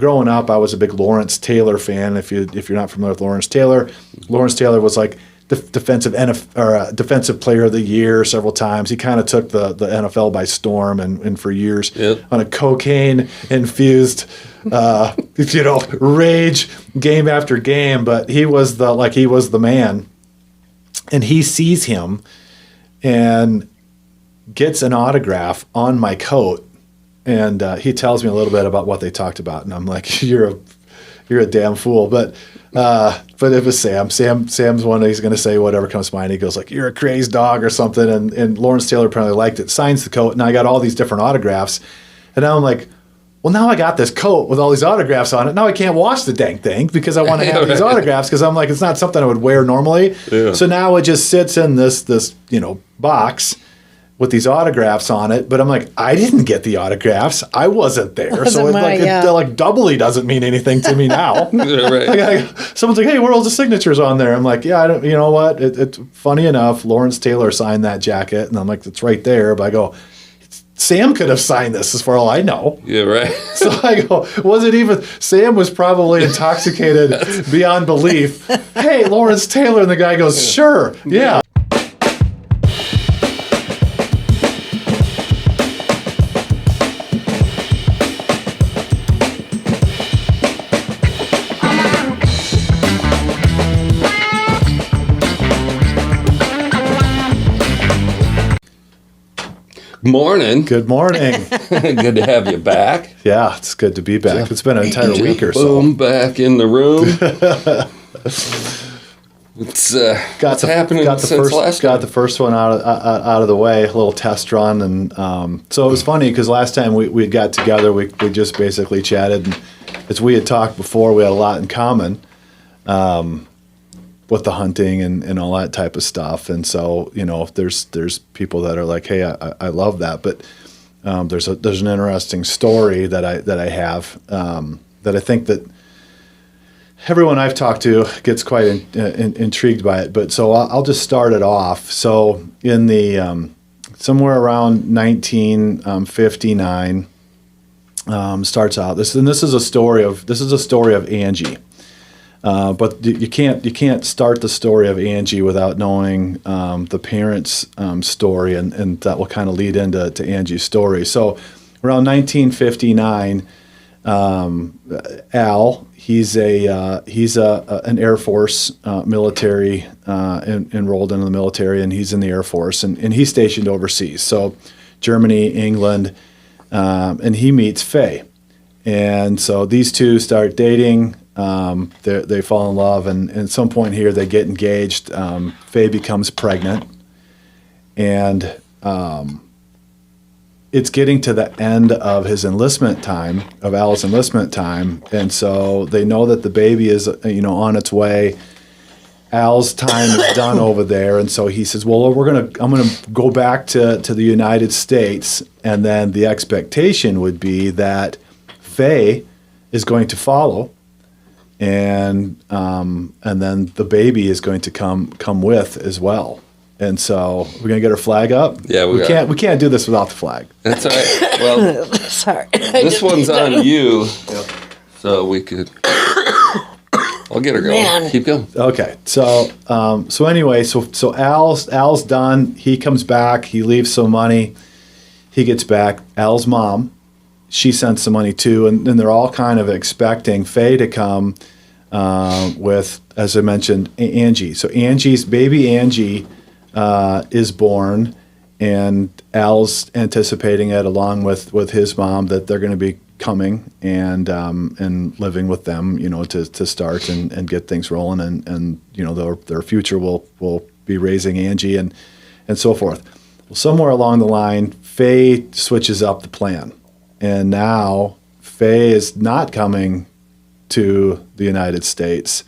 growing up, I was a big Lawrence Taylor fan. If you're not familiar with Lawrence Taylor was like defensive player of the year several times. He kind of took the NFL by storm, and for years on a cocaine infused rage game after game. But he was the man, and he sees him and gets an autograph on my coat. And he tells me a little bit about what they talked about, and I'm like, "You're a damn fool." But it was Sam. Sam's one. He's going to say whatever comes to mind. He goes like, "You're a crazed dog" or something. And Lawrence Taylor apparently liked it. Signs the coat, and I got all these different autographs. And now I'm like, well, now I got this coat with all these autographs on it. Now I can't wash the dang thing because I want to have these autographs, because I'm like, it's not something I would wear normally. Yeah. So now it just sits in this box with these autographs on it, but I'm like, I didn't get the autographs. I wasn't there. So it doubly doesn't mean anything to me now. Right. Someone's like, hey, where are all the signatures on there? I'm like, yeah, I don't, you know what? It's funny enough, Lawrence Taylor signed that jacket, and I'm like, it's right there. But I go, Sam could have signed this as far as I know. Yeah, right. So I go, Sam was probably intoxicated beyond belief. Hey, Lawrence Taylor. And the guy goes, sure, yeah. Morning. Good morning. Good to have you back. Yeah, it's good to be back. Yeah. It's been an entire week or so. Boom, back in the room. What's happening since last time? Got the first one out of the way, a little test run. And so it was funny because last time we got together, we just basically chatted. And as we had talked before, we had a lot in common. With the hunting and all that type of stuff. And so, if there's people that are like, hey, I love that. But there's an interesting story that I have that I think that everyone I've talked to gets quite intrigued by it. But so I'll just start it off. So in the somewhere around 1959 starts out. This is a story of Angie. But you can't start the story of Angie without knowing the parents' story, and that will kind of lead into Angie's story. So around 1959, Al, he's an Air Force military enrolled into the military, and he's in the Air Force, and he's stationed overseas. So Germany, England, and he meets Faye, and so these two start dating. They fall in love, and at some point here they get engaged. Faye becomes pregnant, and it's getting to the end of Al's enlistment time, and so they know that the baby is on its way. Al's time is done over there, and so he says, "Well, I'm gonna go back to the United States," and then the expectation would be that Faye is going to follow. And then the baby is going to come with as well. And so we're gonna get our flag up. Yeah, we can't do this without the flag. That's all right. Well, sorry. This one's on you, so we could. I'll get her going. Man. Keep going. Okay. So anyway, so Al's done. He comes back. He leaves some money. He gets back. Al's mom. She sends some money too, and they're all kind of expecting Faye to come with, as I mentioned, Angie. So baby Angie is born, and Al's anticipating it along with his mom that they're going to be coming and living with them, to start and get things rolling, and their future will be raising Angie and so forth. Well, somewhere along the line, Faye switches up the plan. And now Faye is not coming to the United States,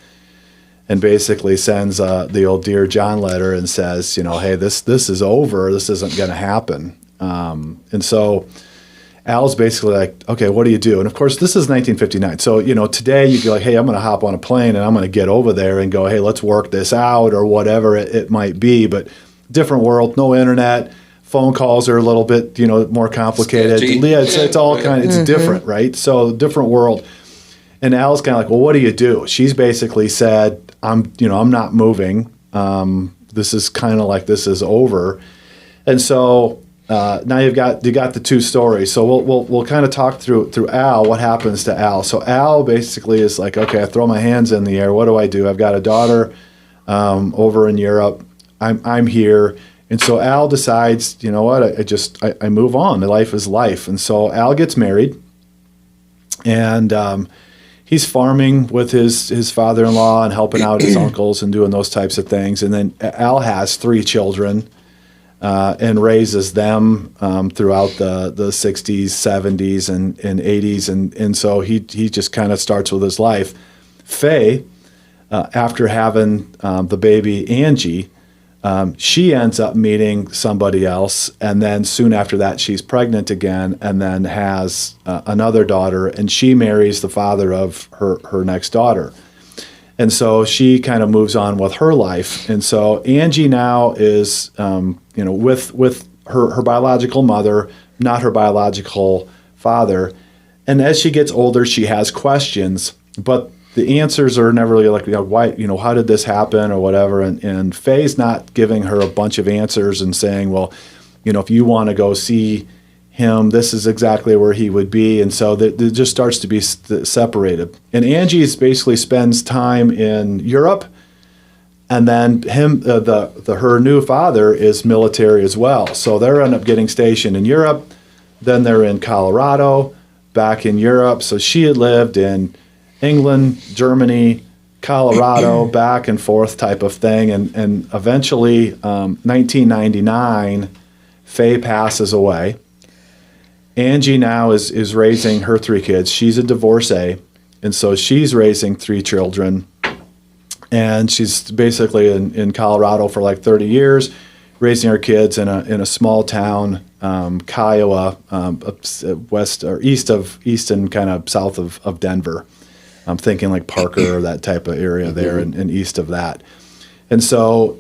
and basically sends the old Dear John letter and says, hey, this is over. This isn't going to happen. And so Al's basically like, okay, what do you do? And of course, this is 1959. So, today you'd be like, hey, I'm going to hop on a plane and I'm going to get over there and go, hey, let's work this out, or whatever it might be. But different world, no internet. Phone calls are a little bit, more complicated. Sketchy. Yeah, it's all kind of, it's different, right? So different world. And Al's kind of like, well, what do you do? She's basically said, I'm not moving. This is kind of like this is over. And so now you got the two stories. So we'll kind of talk through Al, what happens to Al. So Al basically is like, okay, I throw my hands in the air. What do I do? I've got a daughter over in Europe. I'm here. And so Al decides, you know what, I move on. Life is life. And so Al gets married, and he's farming with his father-in-law and helping out his uncles and doing those types of things. And then Al has 3 children and raises them throughout the 60s, 70s, and 80s. And so he just kind of starts with his life. Faye, after having the baby Angie, she ends up meeting somebody else, and then soon after that she's pregnant again, and then has another daughter, and she marries the father of her next daughter. And so she kind of moves on with her life. And so Angie now is with her biological mother, not her biological father. And as she gets older, she has questions, but the answers are never really like, why, how did this happen or whatever. And Faye's not giving her a bunch of answers and saying, well, if you want to go see him, this is exactly where he would be. And so it just starts to be separated. And Angie basically spends time in Europe, and then her new father is military as well. So they end up getting stationed in Europe. Then they're in Colorado, back in Europe. So she had lived in England, Germany, Colorado, back and forth type of thing. And eventually, 1999, Faye passes away. Angie now is raising her 3 kids. She's a divorcee, and so she's raising 3 children. And she's basically in Colorado for like 30 years, raising her kids in a small town, Kiowa, west or east and kind of south of Denver. I'm thinking like Parker or that type of area there, and east of that. And so,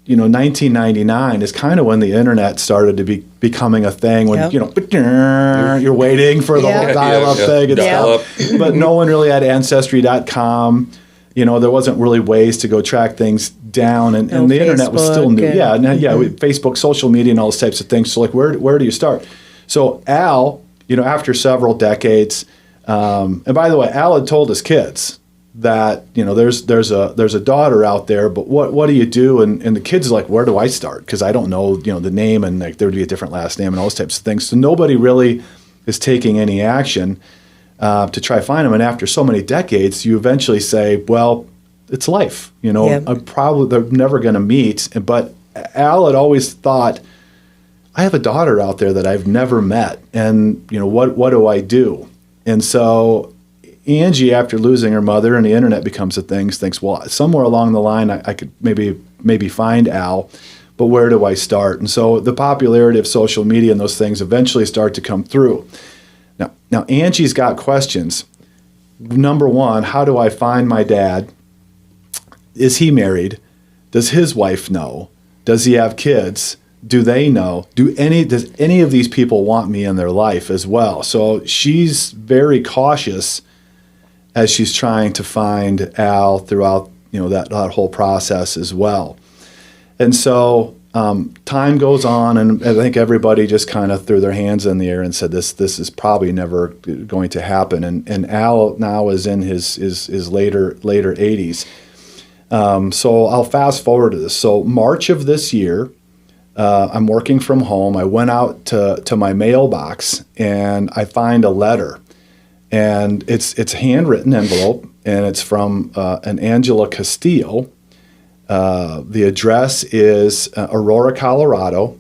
1999 is kind of when the internet started to be becoming a thing. When you're waiting for the whole dial-up thing and stuff, but no one really had Ancestry.com. There wasn't really ways to go track things down, and the internet was still new. Facebook, social media, and all those types of things. So, like, where do you start? So Al, after several decades. And by the way, Al had told his kids that there's a daughter out there, but what do you do? And the kids are like, where do I start? Because I don't know the name, and like there would be a different last name and all those types of things. So nobody really is taking any action to try to find them. And after so many decades, you eventually say, well, it's life. Probably they're never going to meet. But Al had always thought, I have a daughter out there that I've never met, and what do I do? And so Angie, after losing her mother and the internet becomes a thing, thinks, well, somewhere along the line I could maybe find Al, but where do I start? And so the popularity of social media and those things eventually start to come through. Now Angie's got questions. Number one, how do I find my dad? Is he married? Does his wife know? Does he have kids? Do they know? Does any of these people want me in their life as well? So she's very cautious as she's trying to find Al throughout that whole process as well. And so time goes on, and I think everybody just kind of threw their hands in the air and said this is probably never going to happen. And Al now is in his later 80s. So I'll fast forward to this. So March of this year. I'm working from home. I went out to my mailbox, and I find a letter, and it's a handwritten envelope, and it's from an Angela Castillo. The address is Aurora, Colorado,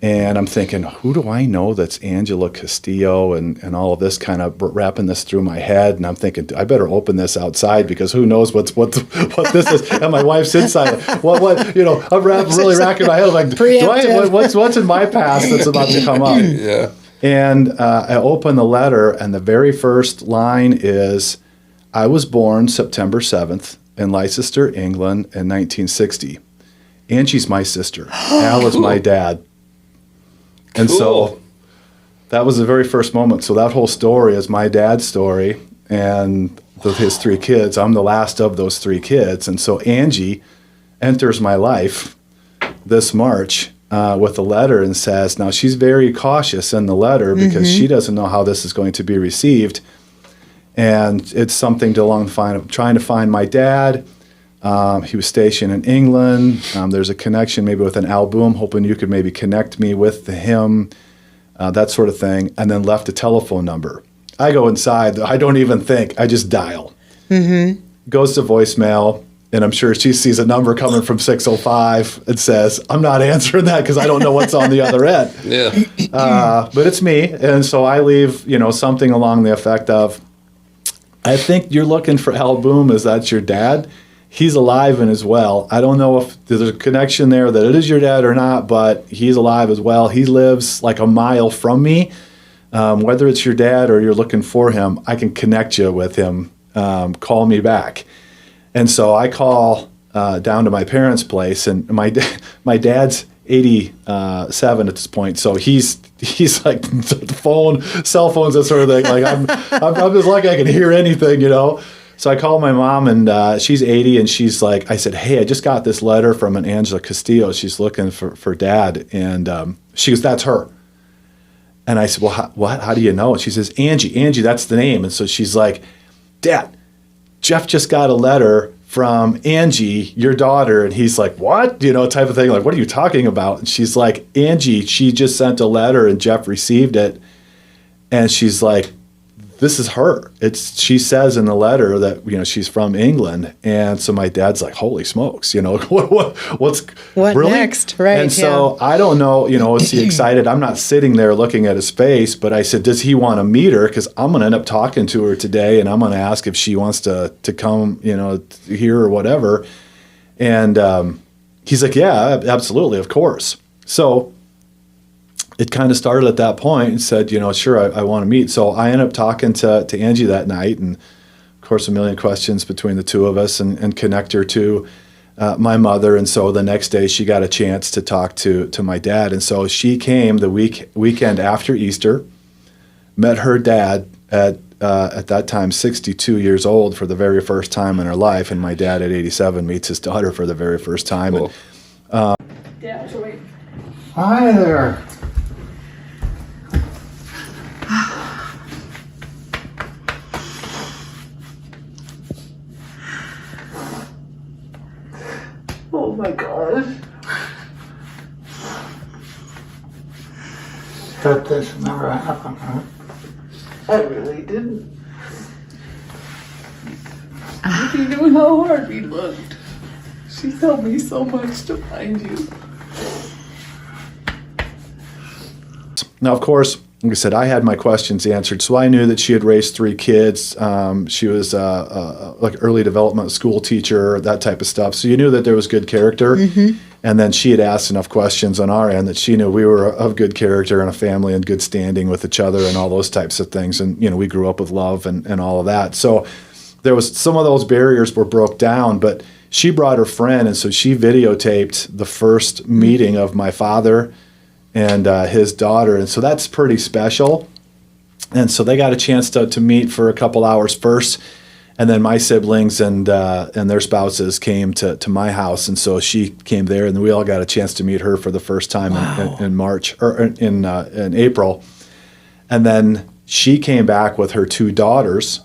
and I'm thinking, who do I know that's Angela Castillo, and all of this, kind of wrapping this through my head, and I'm thinking, I better open this outside because who knows what this is. And my wife's inside. I'm really racking my head. I'm like, what's in my past that's about to come up? Yeah. And I open the letter, and the very first line is, I was born September 7th in Leicester, England in 1960. Angie's my sister. Al is my dad. And so that was the very first moment. So that whole story is my dad's story. And his 3 kids. I'm the last of those 3 kids. And so Angie enters my life this March with a letter and says, now she's very cautious in the letter because she doesn't know how this is going to be received. And it's something trying to find my dad. He was stationed in England. There's a connection maybe with an Buum, hoping you could maybe connect me with him, that sort of thing, and then left a telephone number. I go inside. I don't even think. I just dial. Goes to voicemail, and I'm sure she sees a number coming from 605 and says, I'm not answering that because I don't know what's on the other end. Yeah. But it's me, and so I leave, something along the effect of, I think you're looking for Buum. Is that your dad? He's alive and as well. I don't know if there's a connection there that it is your dad or not, but he's alive as well. He lives like a mile from me. Whether it's your dad or you're looking for him, I can connect you with him. Call me back. And so I call down to my parents' place, and my dad's 87 at this point, so he's like the cell phones, that sort of thing. Like I'm just lucky I can hear anything, So I called my mom, and she's 80, and she's like, I said, hey, I just got this letter from an Angela Castillo. She's looking for Dad, and she goes, that's her. And I said, well, what? How do you know? And she says, Angie, that's the name. And so she's like, Dad, Jeff just got a letter from Angie, your daughter. And he's like, what? Type of thing. Like, what are you talking about? And she's like, Angie, she just sent a letter and Jeff received it. And she's like, this is her. She says in the letter that, she's from England. And so my dad's like, holy smokes, what's what really? Next? Right. And so I don't know, is he excited? I'm not sitting there looking at his face, but I said, does he want to meet her? Because I'm going to end up talking to her today, and I'm going to ask if she wants to come, here or whatever. And he's like, yeah, absolutely, of course. So it kind of started at that point and said, sure, I want to meet. So I ended up talking to Angie that night, and of course a million questions between the two of us, and connect her to my mother. And so the next day she got a chance to talk to my dad. And so she came the weekend after Easter, met her dad at that time 62 years old for the very first time in her life, and my dad at 87 meets his daughter for the very first time. Cool. Yeah, so wait. Hi there. Oh my God. That this never happened, huh? I really didn't. If you knew how hard we looked. She helped me so much to find you. Now, of course, like I said, I had my questions answered, so I knew that she had raised 3 kids. She was like early development school teacher, that type of stuff. So you knew that there was good character. And then she had asked enough questions on our end that she knew we were of good character and a family and good standing with each other and all those types of things. And, we grew up with love and all of that. So there was some of those barriers were broke down, but she brought her friend, and so she videotaped the first meeting of my father and his daughter, and so that's pretty special. And so they got a chance to meet for a couple hours first, and then my siblings and their spouses came to my house, and so she came there, and we all got a chance to meet her for the first time in March or in April. And then she came back with her 2 daughters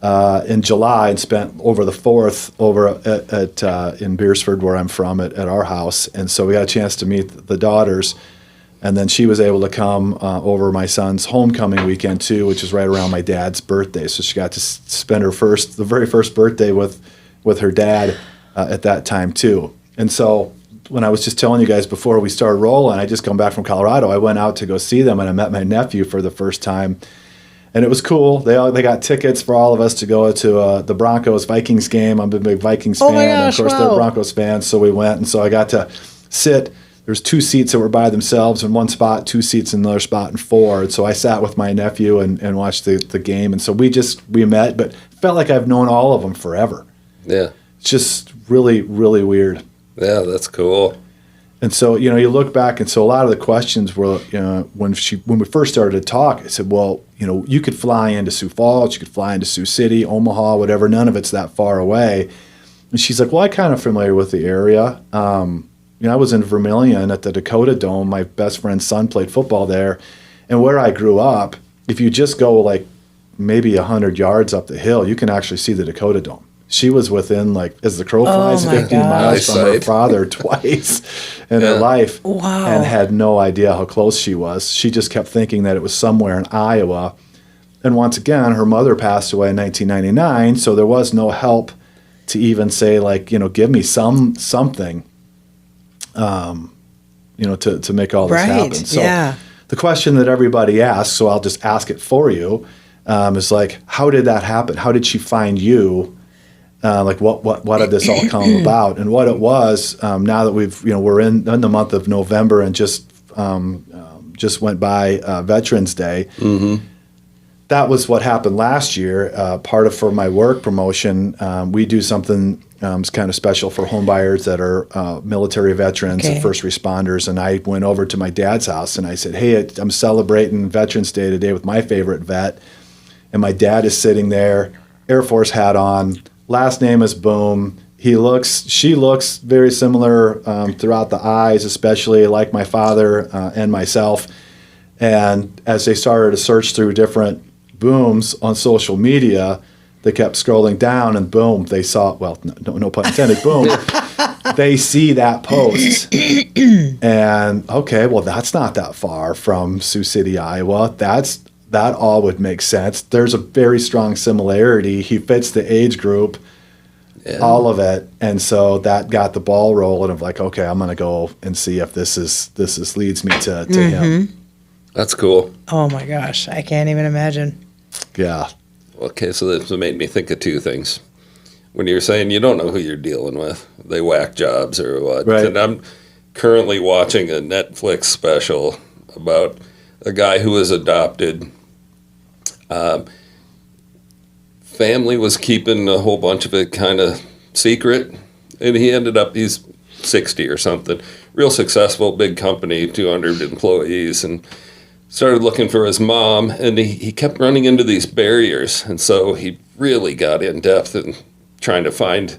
in July and spent over the 4th over at in Beersford, where I'm from, at our house. And so we got a chance to meet the daughters. And then she was able to come over my son's homecoming weekend too, which is right around my dad's birthday. So she got to spend the very first birthday with her dad at that time too. And so when I was just telling you guys before we started rolling, I just come back from Colorado. I went out to go see them, and I met my nephew for the first time. And it was cool. They got tickets for all of us to go to the Broncos-Vikings game. I'm a big Vikings fan. Oh my gosh, and of course, wow. they're Broncos fans, so we went. And so I got to sit. There's 2 seats that were by themselves in one spot, 2 seats in another spot, and 4. And so I sat with my nephew and watched the game. And so we met, but felt like I've known all of them forever. Yeah. It's just really, really weird. Yeah, that's cool. And so, you look back, and so a lot of the questions were, when we first started to talk, I said, well, you could fly into Sioux Falls, you could fly into Sioux City, Omaha, whatever. None of it's that far away. And she's like, well, I'm kind of familiar with the area. I was in Vermilion at the Dakota Dome. My best friend's son played football there. And where I grew up, if you just go like maybe 100 yards up the hill, you can actually see the Dakota Dome. She was within, like, as the crow flies, 15 miles from her father twice in her life. Wow. And had no idea how close she was. She just kept thinking that it was somewhere in Iowa. And once again, her mother passed away in 1999, so there was no help to even say, like, give me something, to make all this happen. So the question that everybody asks, so I'll just ask it for you, is like, how did that happen? How did she find you? Like what did this all come about? And what it was, now that we're in the month of November and just went by Veterans Day. Mm-hmm. That was what happened last year. For my work promotion, we do something kind of special for home buyers that are military veterans and first responders. And I went over to my dad's house and I said, hey, I'm celebrating Veterans Day today with my favorite vet. And my dad is sitting there, Air Force hat on. Last name is Buum. She looks very similar throughout the eyes, especially like my father and myself. And as they started to search through different Booms on social media, they kept scrolling down, and boom, they saw, well, no pun intended, boom, they see that post. And, okay, well, that's not that far from Sioux City, Iowa. That all would make sense. There's a very strong similarity. He fits the age group, all of it. And so that got the ball rolling of like, okay, I'm going to go and see if this leads me to him. That's cool. Oh my gosh, I can't even imagine. Yeah. Okay, so this made me think of two things. When you're saying you don't know who you're dealing with, they whack jobs or what. Right. And I'm currently watching a Netflix special about a guy who was adopted. Family was keeping a whole bunch of it kind of secret, and he ended up, he's 60 or something, real successful, big company, 200 employees, and started looking for his mom, and he kept running into these barriers, and so he really got in depth in trying to find,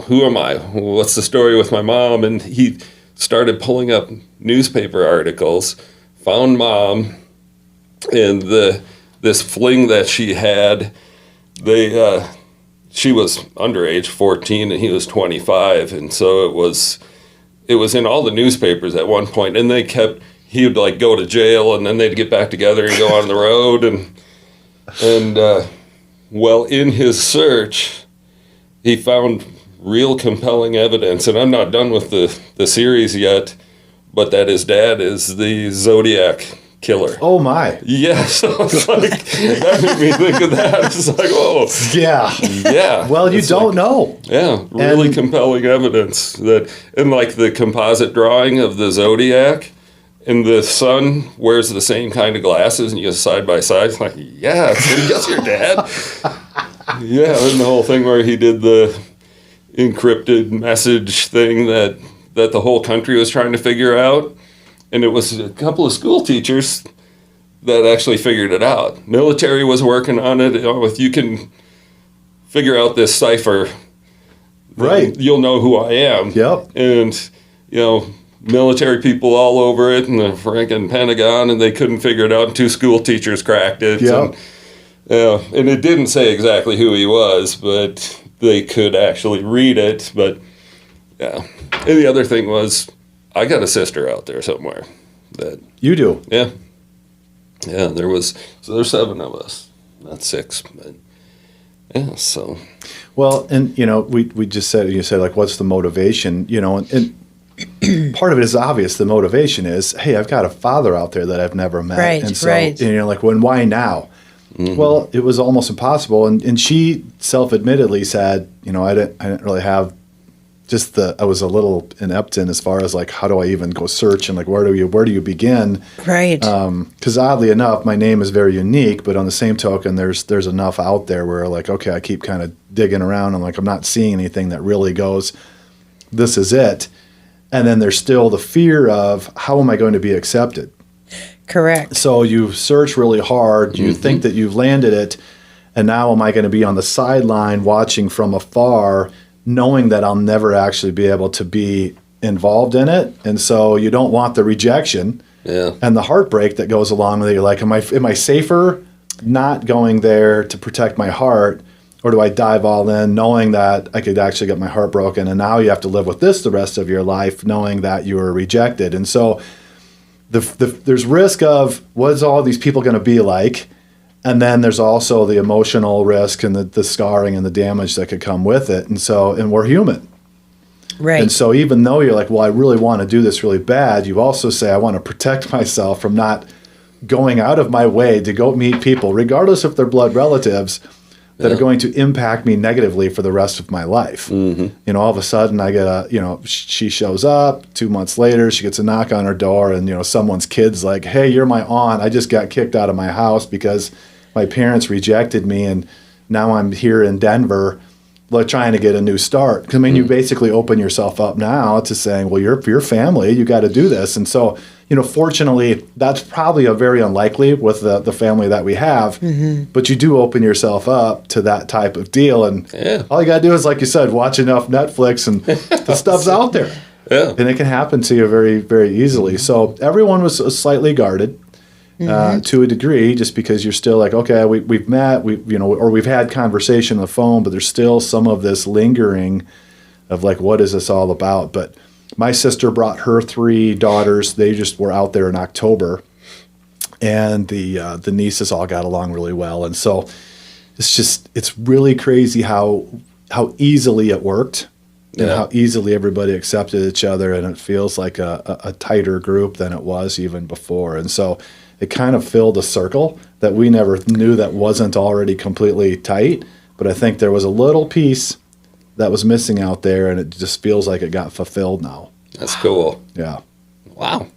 who am I? What's the story with my mom? And he started pulling up newspaper articles, found mom, and this fling that she had, she was underage, 14, and he was 25, and so it was in all the newspapers at one point, and he would like go to jail, and then they'd get back together and go on the road, and well, in his search, he found real compelling evidence, and I'm not done with the series yet, but that his dad is the Zodiac killer. Oh my. Yes. I was like, that made me think of that. It's like, oh. Yeah. Yeah. Well, you don't know. Yeah. Really compelling evidence and like the composite drawing of the Zodiac, and the son wears the same kind of glasses, and you go side by side. It's like, yeah, that's your dad. Yeah. And the whole thing where he did the encrypted message thing that the whole country was trying to figure out. And it was a couple of school teachers that actually figured it out. Military was working on it. If you can figure out this cipher, right, you'll know who I am. Yep. And, military people all over it, and the freaking Pentagon, and they couldn't figure it out, and 2 school teachers cracked it. Yep. And it didn't say exactly who he was, but they could actually read it. But, yeah. And the other thing was, I got a sister out there somewhere. That you do. Yeah. Yeah, there's 7 of us, not 6, but yeah, so. Well, and we just said, you said like, what's the motivation? And part of it is obvious. The motivation is, hey, I've got a father out there that I've never met. Right, and so, right. And you're like, why now? Mm-hmm. Well, it was almost impossible. And she self-admittedly said, I didn't really have I was a little inept in as far as like, how do I even go search and like, where do you begin? Right. Because oddly enough, my name is very unique, but on the same token, there's enough out there where like, okay, I keep kind of digging around and like, I'm not seeing anything that really goes, this is it. And then there's still the fear of, how am I going to be accepted? Correct. So you search really hard. You think that you've landed it. And now am I going to be on the sideline watching from afar, knowing that I'll never actually be able to be involved in it? And so you don't want the rejection and the heartbreak that goes along with it. You're like, am I safer not going there to protect my heart, or do I dive all in knowing that I could actually get my heart broken, and now you have to live with this the rest of your life knowing that you were rejected? And so there's risk of, what is all these people going to be like? And then there's also the emotional risk and the scarring and the damage that could come with it. And we're human. Right. And so even though you're like, well, I really want to do this really bad, you also say, I want to protect myself from not going out of my way to go meet people, regardless if they're blood relatives, that are going to impact me negatively for the rest of my life. All of a sudden I get she shows up 2 months later, she gets a knock on her door, and, someone's kid's like, hey, you're my aunt. I just got kicked out of my house because my parents rejected me, and now I'm here in Denver trying to get a new start. I mean, you basically open yourself up now to saying, well, you're family, you got to do this. And so, fortunately, that's probably a very unlikely with the family that we have, but you do open yourself up to that type of deal. And all you got to do is, like you said, watch enough Netflix, and the stuff's out there. Yeah. And it can happen to you very, very easily. So everyone was slightly guarded. To a degree, just because you're still like, okay, we've met, or we've had conversation on the phone, but there's still some of this lingering of like, what is this all about? But my sister brought her 3 daughters. They just were out there in October, and the nieces all got along really well. And so it's really crazy how easily it worked. And how easily everybody accepted each other, and it feels like a tighter group than it was even before. And so it kind of filled a circle that we never knew that wasn't already completely tight. But I think there was a little piece that was missing out there, and it just feels like it got fulfilled now. That's cool. Yeah. Wow.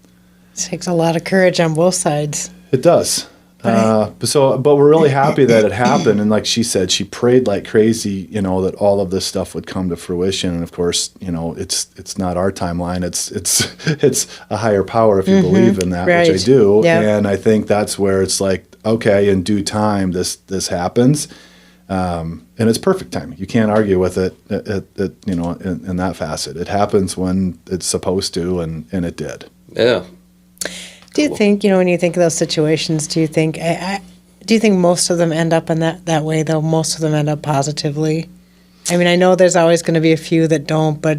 It takes a lot of courage on both sides. It does. But we're really happy that it happened. And like she said, she prayed like crazy, that all of this stuff would come to fruition. And of course, it's not our timeline. It's a higher power if you believe in that, Right. which I do. Yep. And I think that's where it's like, okay, in due time, this happens. And it's perfect timing. You can't argue with it, in that facet. It happens when it's supposed to, and it did. Yeah. Do you think, when you think of those situations, do you think most of them end up in that way, though? Most of them end up positively? I mean, I know there's always going to be a few that don't, but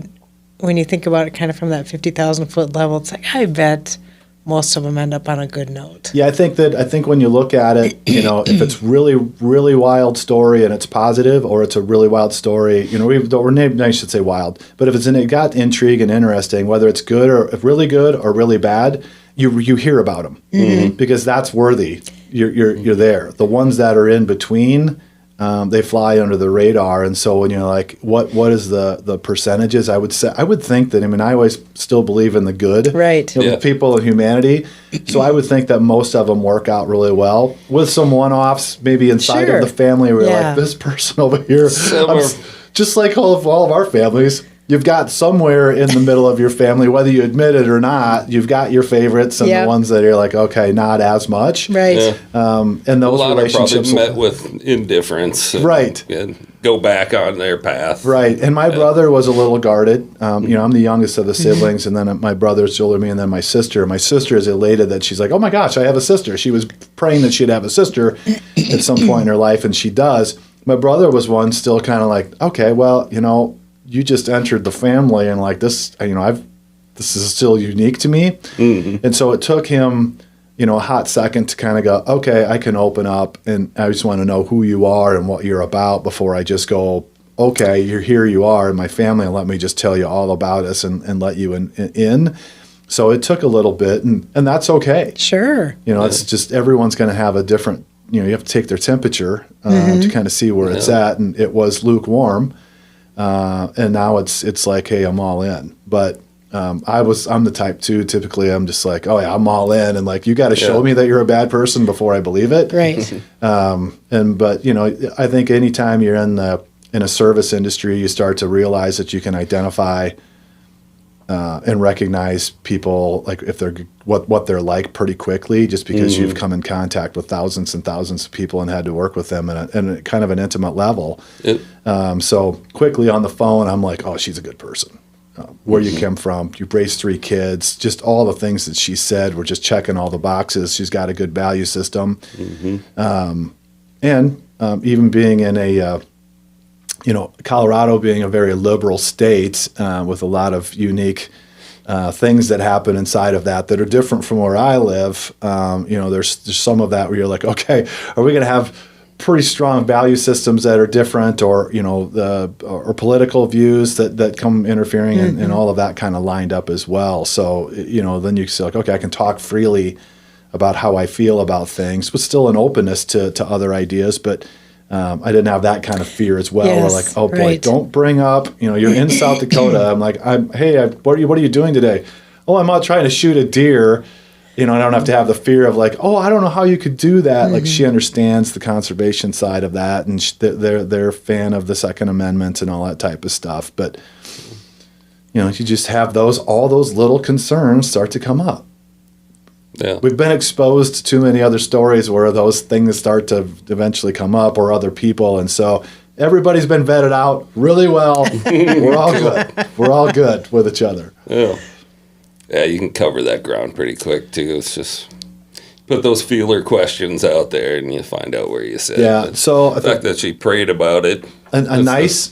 when you think about it kind of from that 50,000-foot level, it's like, I bet most of them end up on a good note. Yeah, I think when you look at it, if it's really, really wild story and it's positive, or it's a really wild story, I should say wild, but if it got intrigue and interesting, whether it's good or really good or really bad, you hear about them because that's worthy. You're there. The ones that are in between, they fly under the radar. And so when you're like, what is the percentages? I would think that, I always still believe in the good, right? People and humanity. So I would think that most of them work out really well, with some one-offs maybe inside of the family where you're like, this person over here, just like all of our families. You've got somewhere in the middle of your family, whether you admit it or not, you've got your favorites and the ones that you're like, okay, not as much. Right. Yeah. And those a lot relationships of probably met with indifference. Right. And go back on their path. Right. And my brother was a little guarded. I'm the youngest of the siblings, and then my brother's older than me, and then my sister. My sister is elated that she's like, oh my gosh, I have a sister. She was praying that she'd have a sister at some point in her life, and she does. My brother was one still kind of like, okay, well, you just entered the family, and like this, this is still unique to me. And so it took him, a hot second to kind of go, okay, I can open up, and I just want to know who you are and what you're about before I just go, okay, here you are in my family, and let me just tell you all about us and let you in. So it took a little bit, and that's okay. Sure. It's just everyone's going to have a different, you have to take their temperature to kind of see where it's at, and it was lukewarm. And now it's like, hey, I'm all in. But I'm the type too. Typically, I'm just like, oh yeah, I'm all in, and like, you got to show me that you're a bad person before I believe it. Right. But I think anytime you're in a service industry, you start to realize that you can identify and recognize people like if they're what they're like pretty quickly, just because you've come in contact with thousands and thousands of people and had to work with them at a kind of an intimate level. So quickly on the phone, I'm like, oh, she's a good person. Where you came from, you raised 3 kids, just all the things that she said were just checking all the boxes. She's got a good value system. Even being in a, Colorado being a very liberal state with a lot of unique things that happen inside of that are different from where I live. There's some of that where you're like, okay, are we going to have pretty strong value systems that are different, or or political views that come interfering, and all of that kind of lined up as well. So then you say like, okay, I can talk freely about how I feel about things, but still an openness to other ideas. But I didn't have that kind of fear as well. Yes, we're like, oh boy, right. don't bring up, you're in South Dakota. I'm like, what are you doing today? Oh, I'm out trying to shoot a deer. I don't have to have the fear of like, oh, I don't know how you could do that. Like she understands the conservation side of that, and they're a fan of the Second Amendment and all that type of stuff. But you just have all those little concerns start to come up. Yeah. We've been exposed to too many other stories where those things start to eventually come up, or other people, and so everybody's been vetted out really well. We're all good. We're all good with each other. Yeah. Yeah, you can cover that ground pretty quick, too. It's just put those feeler questions out there, and you find out where you sit. Yeah, But so the fact that she prayed about it. a nice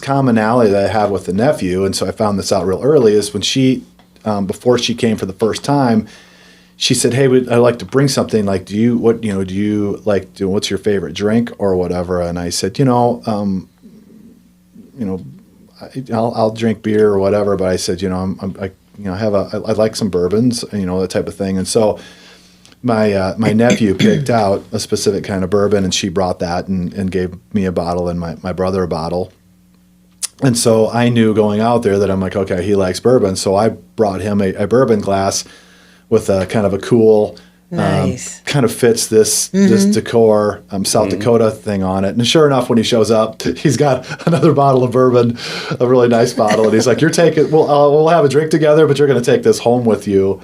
commonality that I have with the nephew, and so I found this out real early, is when she, before she came for the first time, she said, "Hey, I'd like to bring something. Like, do you like? What's your favorite drink or whatever?" And I said, I'll drink beer or whatever, but I said, I like some bourbons, that type of thing. And so my nephew picked out a specific kind of bourbon, and she brought that and gave me a bottle and my brother a bottle. And so I knew going out there that I'm like, okay, he likes bourbon. So I brought him a bourbon glass with a kind of a cool, Nice. kind of fits this decor South Dakota thing on it. And sure enough, when he shows up, he's got another bottle of bourbon, a really nice bottle, and he's like, "You're taking. We'll have a drink together, but you're going to take this home with you."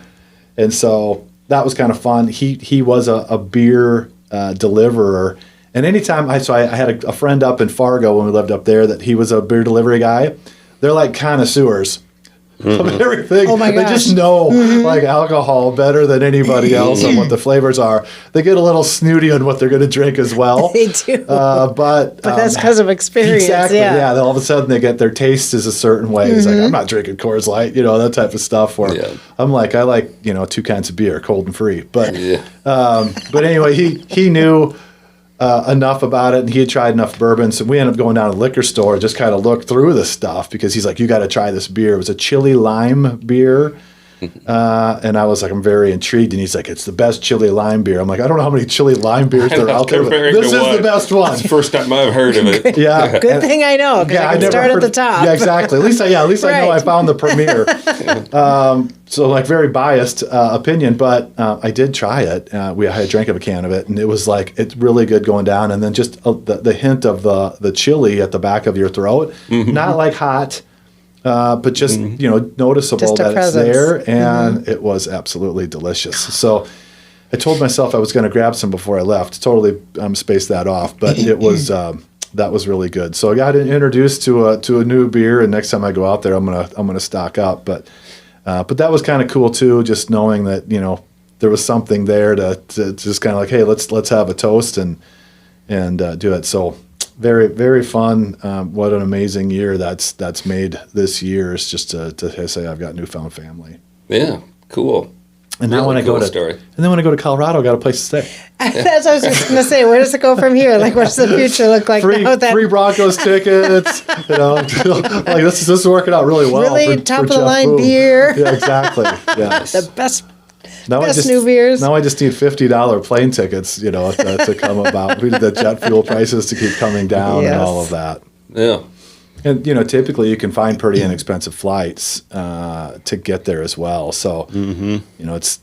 And so that was kind of fun. He was a beer deliverer, and anytime I had a friend up in Fargo when we lived up there that he was a beer delivery guy. They're like connoisseurs. Of everything. Oh my They gosh. just know like alcohol better than anybody else and what the flavors are. They get a little snooty on what they're going to drink as well. They do. But that's because of experience. Exactly. Yeah. All of a sudden they get their taste is a certain way. It's like, I'm not drinking Coors Light, that type of stuff. Where I'm like, I like 2 kinds of beer, cold and free. But but anyway, he knew enough about it, and he had tried enough bourbon, so we ended up going down to the liquor store and just kind of looked through the stuff, because he's like, you got to try this beer. It was a chili lime beer, and I was like, I'm very intrigued, and he's like, it's the best chili lime beer. I'm like, I don't know how many chili lime beers there are out there, but this is the best one. It's the first time I've heard of it. Yeah. Good thing I know, because I can start at the top. Yeah, exactly. At least I know I found the premiere. So like very biased opinion, but I did try it. I had a drink of a can of it, and it was like, it's really good going down. And then just the hint of the chili at the back of your throat, not like hot, but just noticeable Just a that presence. it's there, and it was absolutely delicious. So I told myself I was going to grab some before I left. Totally spaced that off, but it was. That was really good. So I got introduced to a new beer, and next time I go out there, I'm gonna stock up. But that was kind of cool too, just knowing that there was something there to just kind of like, hey, let's have a toast and do it. So very, very fun. What an amazing year that's made this year, is just to say I've got newfound family. Yeah, cool. And now Really when I cool go to story. and then when I go to Colorado, I got a place to stay. That's what I was just going to say. Where does it go from here? Like, what's the future look like Free, now? That free Broncos tickets. Like this is working out really well. really for top of the Jeff line Boone. beer. Yeah, exactly. Yeah. The best. Now Best new beers. Now I just need $50 plane tickets, to come about. We need the jet fuel prices to keep coming down and all of that. Yeah. And typically you can find pretty inexpensive flights to get there as well. So it's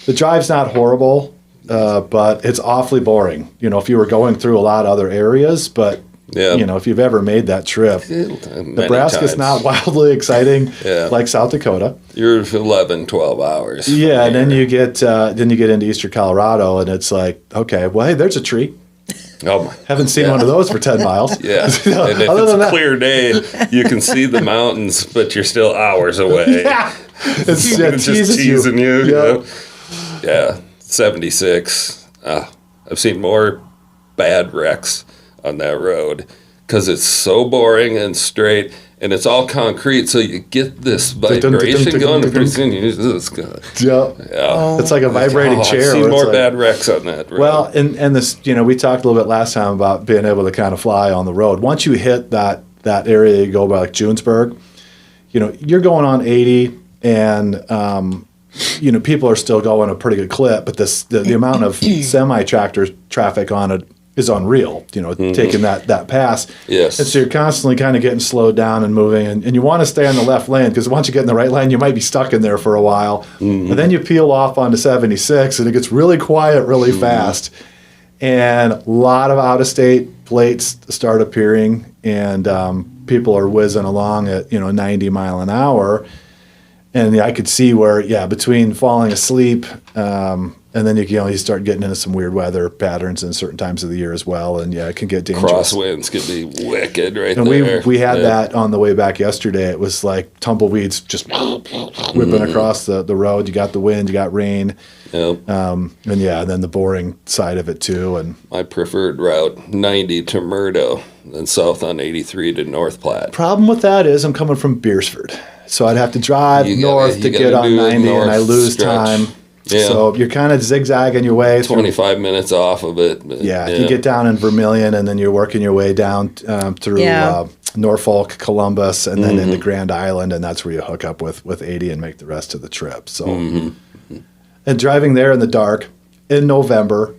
the drive's not horrible, but it's awfully boring. If you were going through a lot of other areas, but Yeah. You know, if you've ever made that trip, Many Nebraska's times. not wildly exciting Yeah. like South Dakota. You're 11, 12 hours. from Yeah, and then here. you get into eastern Colorado, and it's like, okay, well, hey, there's a tree. Oh my. Haven't seen Yeah. one of those for 10 miles. Yeah. You know, And if other it's than a that- clear day, you can see the mountains, but you're still hours away. Yeah. It's It's just teasing you. You Yeah. know? Yeah. 76. I've seen more bad wrecks on that road because it's so boring and straight, and it's all concrete, so you get this vibration going, and pretty soon you just go. Yeah. Yeah. It's like a vibrating Oh, chair. I've where seen it's more like- bad wrecks on that road. Well, and this, you know, we talked a little bit last time about being able to kind of fly on the road. Once you hit that area, you go by like Junesburg, you know, you're going on 80, and you know, people are still going a pretty good clip, but the amount of semi-tractor traffic on it is unreal, you know, taking that pass. Yes. And so you're constantly kind of getting slowed down and moving, and you want to stay on the left lane, because once you get in the right lane, you might be stuck in there for a while. And then you peel off onto 76, and it gets really quiet really fast. And a lot of out-of-state plates start appearing, and people are whizzing along at, you know, 90 mile an hour. And yeah, I could see where, between falling asleep and then you start getting into some weird weather patterns in certain times of the year as well, and it can get dangerous. Crosswinds could be wicked right And there. we had Yeah. that on the way back yesterday. It was like tumbleweeds just whipping across the road. You got the wind, you got rain, Yep. and then the boring side of it too. And My preferred route, 90 to Murdo, then south on 83 to North Platte. problem with that is I'm coming from Beersford, so I'd have to drive You north gotta- to you get gotta on do the 90, and I north lose stretch. time. Yeah. So you're kind of zigzagging your way through. 25 minutes off of it. But You get down in Vermilion, and then you're working your way down through Yeah. Norfolk, Columbus, and then into Grand Island, and that's where you hook up with 80 and make the rest of the trip. So, and driving there in the dark in November,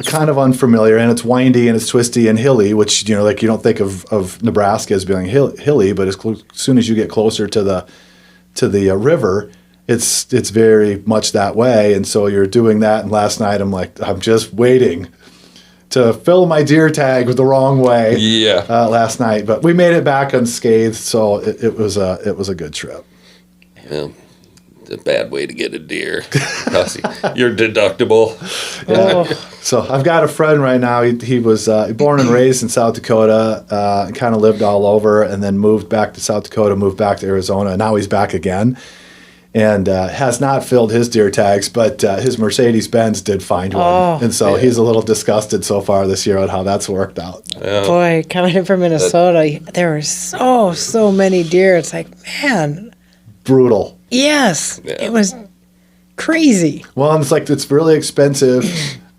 kind of unfamiliar, and it's windy and it's twisty and hilly, which, you know, like you don't think of Nebraska as being hilly, but as soon as you get closer to the river, it's very much that way. And so you're doing that, and last night I'm just waiting to fill my deer tag with the wrong way. Yeah. Last night, but we made it back unscathed, so it was a good trip. Yeah. A bad way to get a deer. Because your deductible. Oh, So I've got a friend right now. He was born and raised in South Dakota, and kind of lived all over, and then moved back to South Dakota, moved back to Arizona, and now he's back again. And has not filled his deer tags, but his Mercedes-Benz did find one. Oh. And so he's a little disgusted so far this year on how that's worked out. boy, coming in from Minnesota, there were so many deer. It's like, man, Brutal. yes, Yeah. it was crazy. Well, and it's like it's really expensive.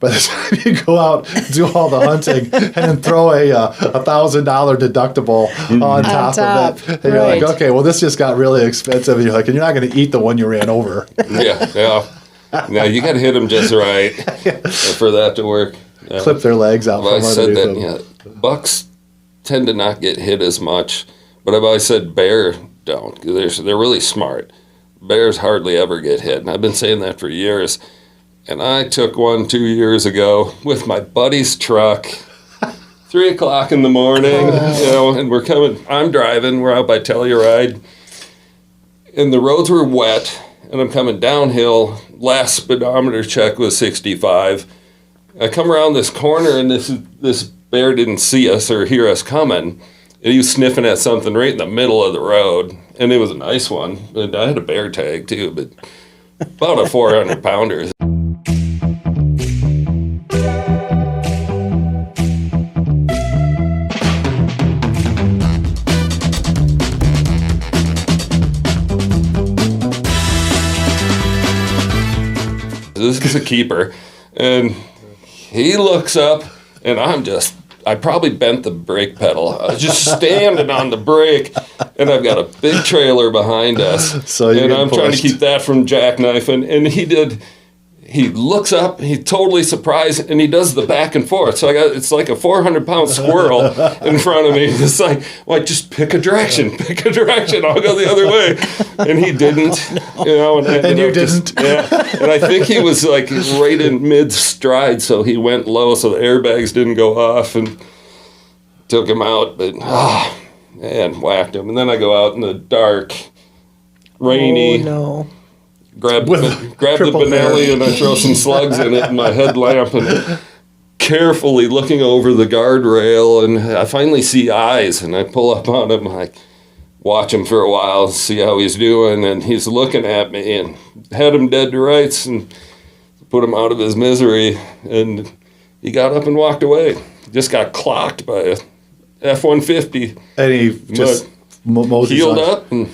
By the time you go out, do all the hunting, and then throw a $1,000 deductible on top of it, and you're like, right. okay, well, this just got really expensive. And you're like, and you're not going to eat the one you ran over. Yeah. Now you got to hit them just right for that to work. Clip their legs out I've always from said underneath that them. bucks tend to not get hit as much, but I've always said bear don't. They're really smart. Bears hardly ever get hit, and I've been saying that for years. And I took one 2 years ago with my buddy's truck, 3 o'clock in the morning, and we're coming. I'm driving. We're out by Telluride, and the roads were wet, and I'm coming downhill. Last speedometer check was 65. I come around this corner, and this bear didn't see us or hear us coming. And he was sniffing at something right in the middle of the road, and it was a nice one. And I had a bear tag too, but about a 400-pounder. This is a keeper, and he looks up, and I probably bent the brake pedal. I was just standing on the brake, and I've got a big trailer behind us. So you're and getting I'm trying to pushed. keep that from jackknifing. And he looks up, he's totally surprised, and he does the back and forth. So it's like a 400-pound squirrel in front of me. It's like, well, just pick a direction, I'll go the other way. And he didn't, and I ended you up didn't? And I think he was like right in mid stride, so he went low, so the airbags didn't go off, and took him out, but man, whacked him. And then I go out in the dark, rainy, Oh, no. grab the triple Benelli bear. and I throw some slugs in it and my headlamp and carefully looking over the guardrail, and I finally see eyes, and I pull up on him, I watch him for a while, see how he's doing, and he's looking at me and had him dead to rights and put him out of his misery, and he got up and walked away. Just got clocked by a F-150, And he just moses healed on. up, and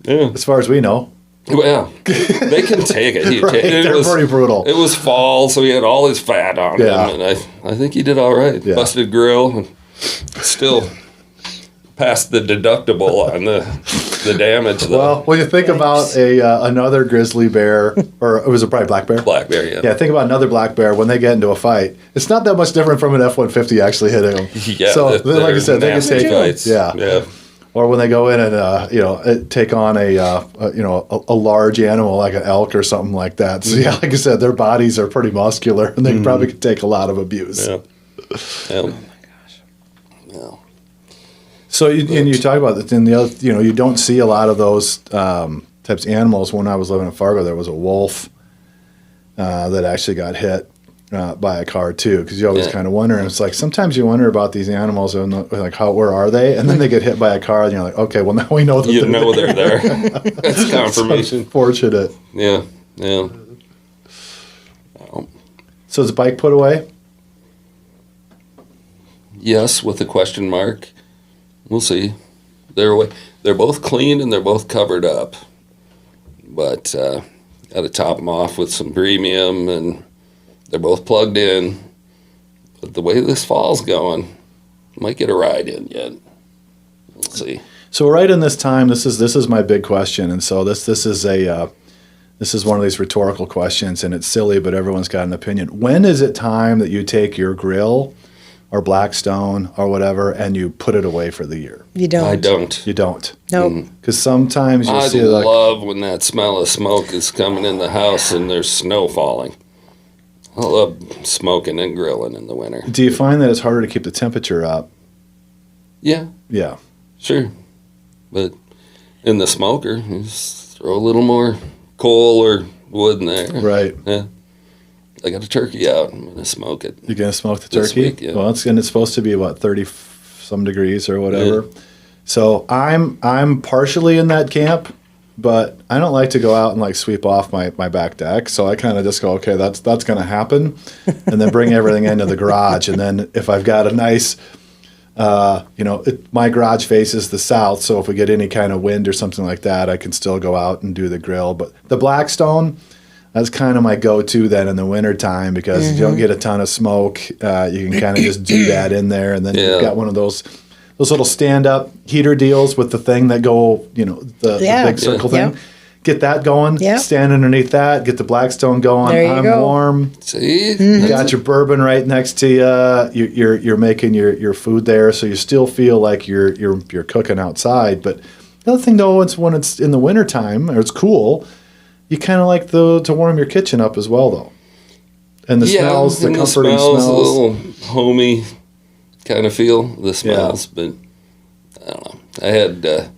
yeah. As far as we know. Well, they can take it. Right, they're pretty brutal. It was fall, so he had all his fat on Yeah. him, and I think he did all right. Yeah. Busted grill, and still passed the deductible on the damage. Though. Well, when you think about another grizzly bear, or it was probably black bear? Black bear, yeah. Yeah, think about another black bear when they get into a fight. It's not that much different from an F-150 actually hitting them. Yeah, so, they're like I said, they can nasty take fights. Yeah. Or when they go in and take on a large animal like an elk or something like that. So yeah, like I said, their bodies are pretty muscular and they probably could take a lot of abuse. Yeah. Yeah. So you talk about that in the other, you don't see a lot of those types of animals. When I was living in Fargo, there was a wolf that actually got hit by a car too, because you always kind of wonder. And it's like sometimes you wonder about these animals and like where are they? And then they get hit by a car, and you're like, okay, well now we know that they're there. That's confirmation. Fortunate. Yeah. Yeah. So is the bike put away? Yes, with a question mark. We'll see. They're away. They're both clean and they're both covered up. But got to top them off with some premium, and they're both plugged in. But the way this fall's going, might get a ride in yet. We'll see. So right in this time, this is my big question, and so this is one of these rhetorical questions, and it's silly, but everyone's got an opinion. When is it time that you take your grill or Blackstone or whatever and you put it away for the year? You don't. I don't. You don't. Nope. Because sometimes you I see like love when that smell of smoke is coming in the house and there's snow falling. I love smoking and grilling in the winter. Do you find that it's harder to keep the temperature up? Yeah, Yeah. sure. But in the smoker, you just throw a little more coal or wood in there. Right. Yeah. I got a turkey out. I'm going to smoke it. You're gonna smoke the This turkey? week, yeah. Well, it's supposed to be what, 30 some degrees or whatever. Yeah. So I'm partially in that camp, but I don't like to go out and like sweep off my back deck. So I kind of just go, okay, that's gonna happen, and then bring everything into the garage. And then if I've got a nice my garage faces the south, so if we get any kind of wind or something like that, I can still go out and do the grill. But the Blackstone, that's kind of my go-to then in the wintertime, because you don't get a ton of smoke. You can kind of just do that in there, and then you've got one of those little stand-up heater deals with the thing that go, the big circle thing. Yeah. Get that going. Yeah. Stand underneath that. Get the Blackstone going. There you I'm go. warm. See? You got your bourbon right next to you. You're making your food there, so you still feel like you're cooking outside. But the other thing though, is when it's in the wintertime or it's cool, you kind of like to warm your kitchen up as well though. And the smells, the and comforting smells. a little homey kind of feel, the smells. But I don't know. I had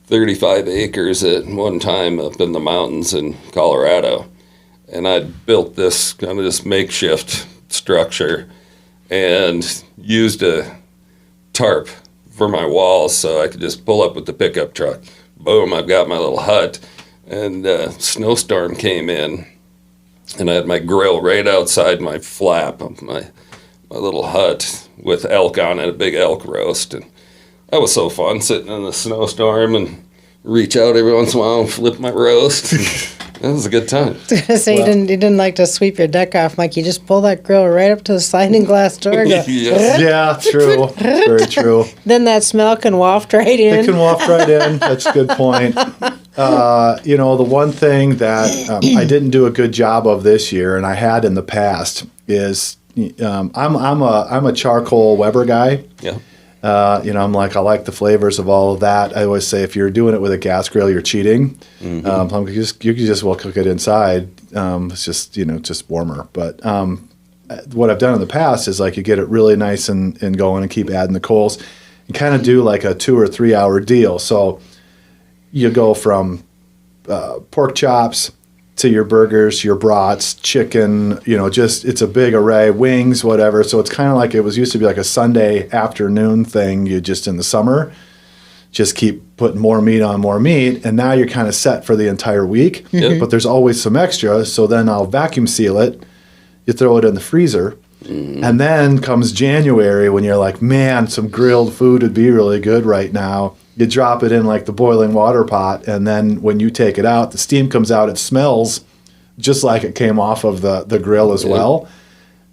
35 acres at one time up in the mountains in Colorado, and I'd built this kind of this makeshift structure and used a tarp for my walls so I could just pull up with the pickup truck. Boom, I've got my little hut. And a snowstorm came in, and I had my grill right outside my flap of my little hut with elk on it, a big elk roast. And that was so fun, sitting in the snowstorm and reach out every once in a while and flip my roast. That was a good time. So you didn't like to sweep your deck off, Mike. You just pull that grill right up to the sliding glass door. And go, Yeah. Yeah, true. Very true. Then that smell can waft right in. It can waft right in. That's a good point. The one thing that I didn't do a good job of this year, and I had in the past, is I'm a charcoal Weber guy. Yeah. I'm like, I like the flavors of all of that. I always say if you're doing it with a gas grill, you're cheating. You can just well cook it inside. It's just just warmer. But what I've done in the past is like you get it really nice and going and keep adding the coals and kind of do like a 2 or 3 hour deal. So you go from pork chops to your burgers, your brats, chicken, just it's a big array, wings, whatever. So it's kind of like it used to be like a Sunday afternoon thing. You just in the summer just keep putting more meat on more meat, and now you're kind of set for the entire week. But there's always some extra, so then I'll vacuum seal it. You throw it in the freezer, and then comes January when you're like, man, some grilled food would be really good right now. You drop it in like the boiling water pot, and then when you take it out, the steam comes out. It smells just like it came off of the grill as well,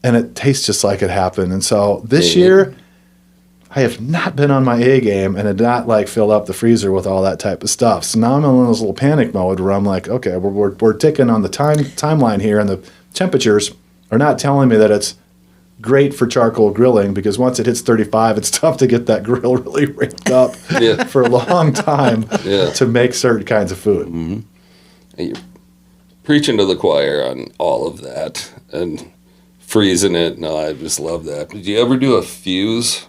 and it tastes just like it happened. And so this year, I have not been on my A game and had not like filled up the freezer with all that type of stuff. So now I'm in this little panic mode where I'm like, okay, we're ticking on the timeline here, and the temperatures are not telling me that it's great for charcoal grilling, because once it hits 35, it's tough to get that grill really ramped up for a long time to make certain kinds of food. And you're preaching to the choir on all of that and freezing it. No, I just love that. Did you ever do a fuse?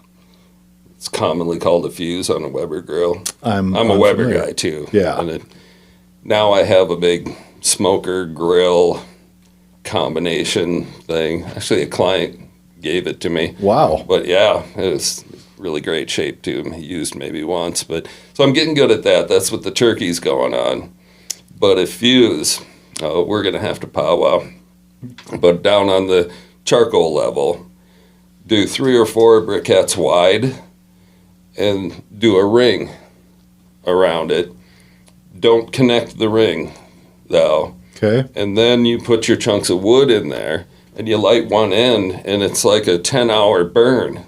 It's commonly called a fuse on a Weber grill. I'm a Weber familiar. guy too. Yeah. And now I have a big smoker grill combination thing. Actually, a client gave it to me. Wow. But yeah, it was really great shape too. He used maybe once, but so I'm getting good at that. That's what the turkey's going on. But a fuse, we're gonna have to powwow. But down on the charcoal level, do 3 or 4 briquettes wide, and do a ring around it. Don't connect the ring, though. Okay. And then you put your chunks of wood in there, and you light one end, and it's like a 10-hour burn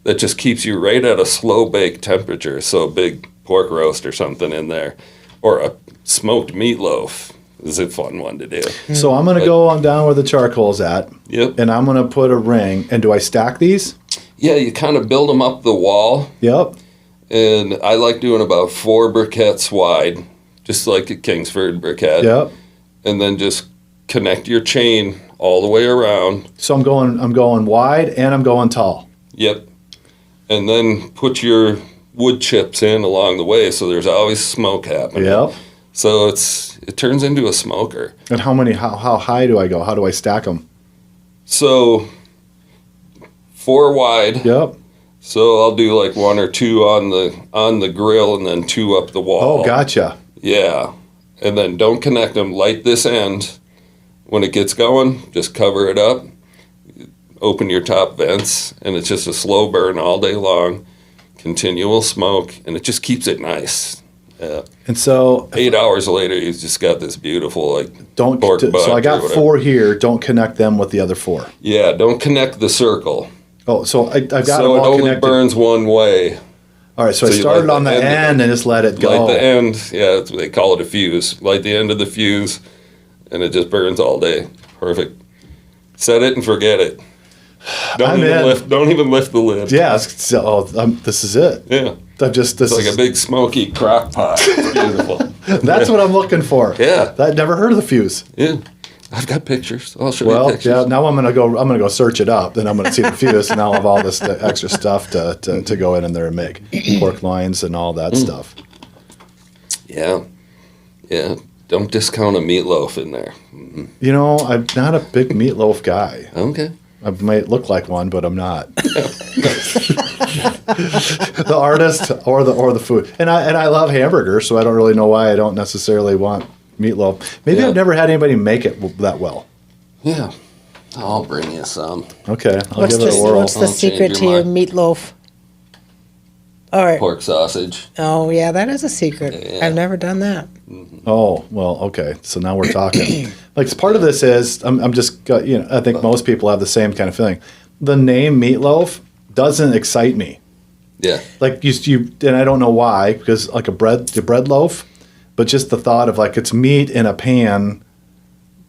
that just keeps you right at a slow bake temperature. So a big pork roast or something in there, or a smoked meatloaf is a fun one to do. So I'm going to go on down where the charcoal's at, Yep. and I'm going to put a ring. And do I stack these? Yeah, you kind of build them up the wall, Yep. and I like doing about 4 briquettes wide, just like a Kingsford briquette. Yep. And then just connect your chain all the way around. So I'm going wide and I'm going tall. Yep. And then put your wood chips in along the way, so there's always smoke happening. Yep. So it turns into a smoker. And how high do I go? How do I stack them? So 4 wide. Yep. So I'll do like 1 or 2 on the grill, and then 2 up the wall. Oh, gotcha. Yeah. And then don't connect them. Light this end. When it gets going, just cover it up. Open your top vents, and it's just a slow burn all day long. Continual smoke, and it just keeps it nice. Yeah. And so 8 hours later, you've just got this beautiful don't. pork butt So I or got whatever. 4 here. Don't connect them with the other 4. Yeah, don't connect the circle. Oh, so I've got them So it all only connected. burns one way. All right. So I So you started light on the the end end and just let it go. Light the end. Yeah, that's what they call it, a fuse. Light the end of the fuse, and it just burns all day. Perfect. Set it and forget it. Don't even lift the lid. Yeah. So this is it. Yeah. This It's like is a big smoky crock pot. It's beautiful. That's what I'm looking for. Yeah. I'd never heard of the fuse. Yeah. I've got pictures. I'll show you Well, pictures. yeah. Now I'm gonna go search it up. Then I'm gonna see the fuse, and I'll have all this extra stuff to go in there and make pork loins and all that stuff. Yeah. Yeah. Don't discount a meatloaf in there. You know, I'm not a big meatloaf guy. Okay. I might look like one, but I'm not. The artist or the food, and I love hamburgers, so I don't really know why I don't necessarily want meatloaf. Maybe Yeah. I've never had anybody make it that well. Yeah. I'll bring you some. Okay, I'll give it a whirl. What's the I'll change secret your to your mind. meatloaf? All right. Pork sausage. Oh, yeah, that is a secret. Yeah. I've never done that. Oh, well, okay. So now we're talking. Like, part of this is, I'm just, I think most people have the same kind of feeling. The name meatloaf doesn't excite me. Yeah. Like, you and I don't know why, because like the bread loaf, but just the thought of like it's meat in a pan,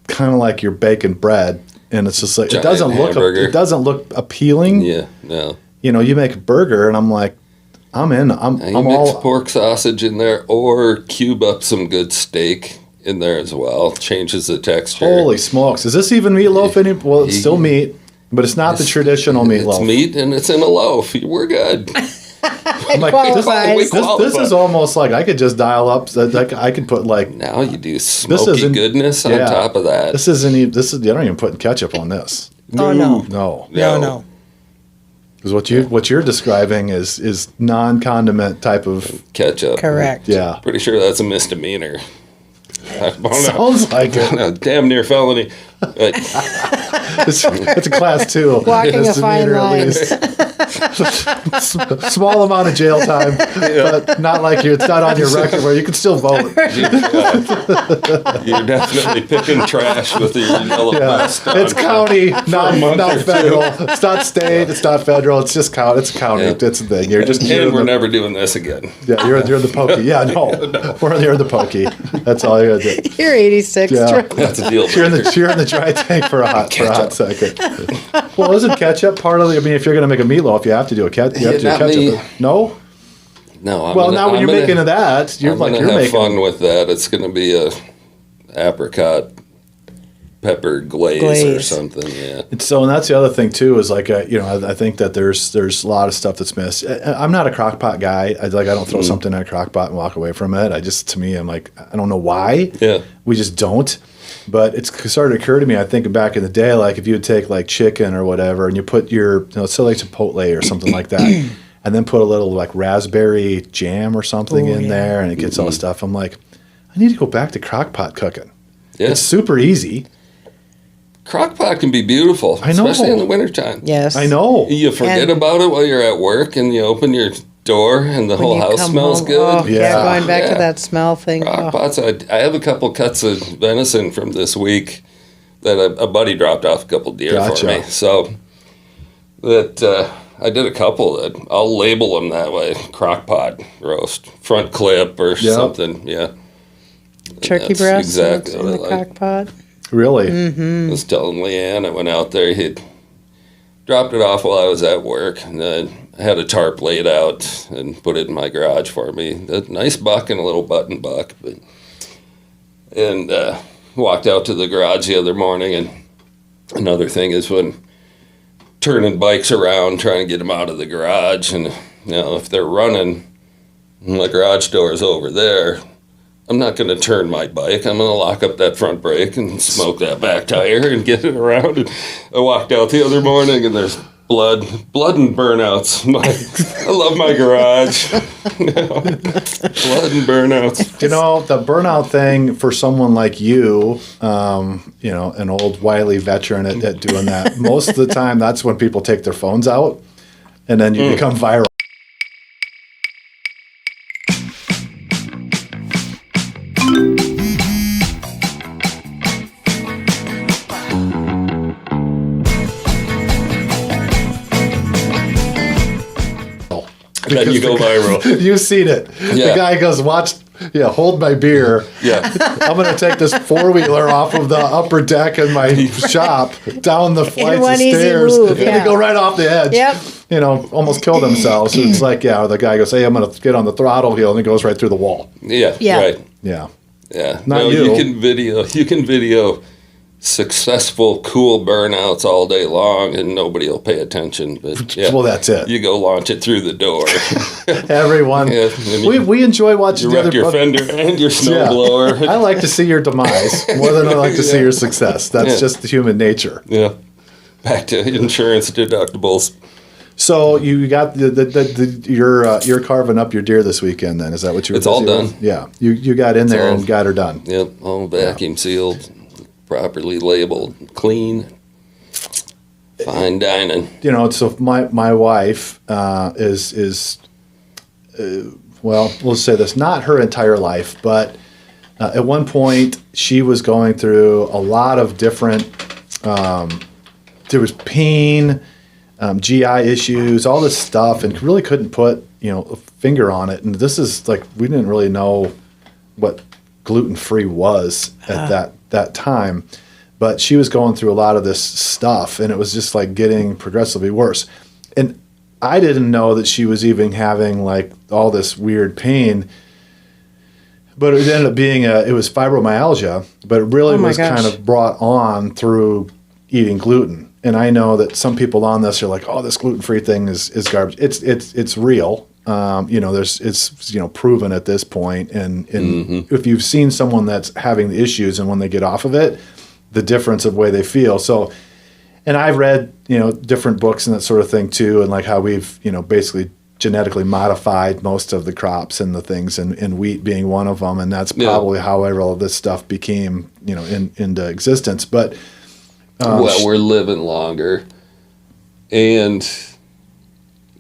kind of like you're baking bread, and it's just like, Giant it doesn't look appealing. Yeah. No. You make a burger, and I'm like, I'm in. I'm You mix all. pork sausage in there, or cube up some good steak in there as well. Changes the texture. Holy smokes! Is this even meatloaf anymore? Well, it's still meat. But it's not the traditional It's meatloaf. meat and it's in a loaf. We're good. I'm like, this, Qualifies. this is almost like I could just dial up. Like I could put like Now you do smoky isn't- goodness on yeah. top of that. this isn't even this is you're not even putting ketchup on this. Oh, no. No, No. because what you're describing is non-condiment type of Ketchup. Correct. yeah. Pretty sure that's a misdemeanor. I don't know. Sounds like it. A damn near felony. But It's a class 2. Walking a fine misdemeanor at line. least. Small amount of jail time, but not like it's not on your record where you can still vote. you're definitely picking trash with your yellow Yeah. vest on. It's county, not month or two. federal. It's not state. It's not federal. It's just county. It's county. Yeah. It's the thing. You're just And we're the, never doing this again. yeah. You're the pokey. Yeah, no, you're the pokey. That's all you gotta do. You're 86. Yeah. That's a deal You're in breaker. the dry tank for a hot second. Well, isn't ketchup part of the? I mean, if you're gonna make a meatloaf, you have to do a ketchup. You have to do Yeah, not me. ketchup. No. No, I'm Well, gonna, now when I'm you're gonna- making that, you're I'm like gonna you're have making. fun with that. It's gonna be a apricot pepper glaze or Glaze. something. Yeah. So, and that's the other thing too is like I think that there's a lot of stuff that's missed. I'm not a crock pot guy. I don't throw something in a crock pot and walk away from it. To me, I'm like, I don't know why. Yeah. We just don't. But it's started to occur to me. I think back in the day, like if you would take like chicken or whatever, and you put your, say like Chipotle or something like that, and then put a little like raspberry jam or something in there, and it gets all the stuff. I'm like, I need to go back to crock pot cooking. Yeah. It's super easy. Crock pot can be beautiful, I know. especially in the wintertime. Yes. I know. You forget And- about it while you're at work, and you open your door, and the When whole you house come smells home, good. Oh, Yeah. yeah. Going back Yeah. to that smell thing. Crock Oh. pots. I have a couple cuts of venison from this week that a buddy dropped off a couple deer Gotcha. for me. So that I did a couple that I'll label them that way: crock pot roast, front clip, or something. Yeah, Turkey That's breast exactly in the what I like. crock pot. Really. I was telling Leanne, I went out there. He'd dropped it off while I was at work, and then I had a tarp laid out and put it in my garage for me. A nice buck and a little button buck, and walked out to the garage the other morning. And another thing is when turning bikes around, trying to get them out of the garage, and if they're running, and the garage door is over there. I'm not going to turn my bike. I'm going to lock up that front brake and smoke that back tire and get it around. And I walked out the other morning and there's blood and burnouts. I love my garage. Blood and burnouts. The burnout thing for someone like you, an old wily veteran at doing that, most of the time that's when people take their phones out and then you become viral. Then you go viral. You've seen it. Yeah. The guy goes, hold my beer. Yeah. I'm going to take this four-wheeler off of the upper deck in my shop down the flights one of easy stairs. move, And yeah. they go right off the edge. Yep. Almost kill themselves. So it's like, the guy goes, hey, I'm going to get on the throttle heel, and he goes right through the wall. Yeah. Yeah. Right. Yeah. Yeah. Not You you. can video successful, cool burnouts all day long, and nobody will pay attention. But yeah, Well, that's it. you go launch it through the door. Everyone. Yeah, and you- We enjoy watching You the wreck other your fender and your snowblower. I like to see your demise more than I like to see your success. That's Yeah. just human nature. Yeah. Back to insurance deductibles. So you got you're carving up your deer this weekend. Then is that what you were? It's all busy with? done. Yeah, you got in there all- and got her done. Yep. All vacuum sealed, properly labeled, clean. Fine dining. So my wife is well, we'll say this, not her entire life, but at one point she was going through a lot of different. There was pain. GI issues, all this stuff, and really couldn't put a finger on it. And this is like we didn't really know what gluten-free was at that time, but she was going through a lot of this stuff, and it was just like getting progressively worse. And I didn't know that she was even having like all this weird pain. But it ended up being it was fibromyalgia, but it really Oh my was gosh. kind of brought on through eating gluten. and I know that some people on this are like, oh, this gluten-free thing is garbage. It's real. It's proven at this point, and if you've seen someone that's having the issues and when they get off of it, the difference of way they feel. So, and I've read different books and that sort of thing too, and like how we've basically genetically modified most of the crops and the things, and wheat being one of them, and that's probably how all of this stuff became into existence. But we're living longer, and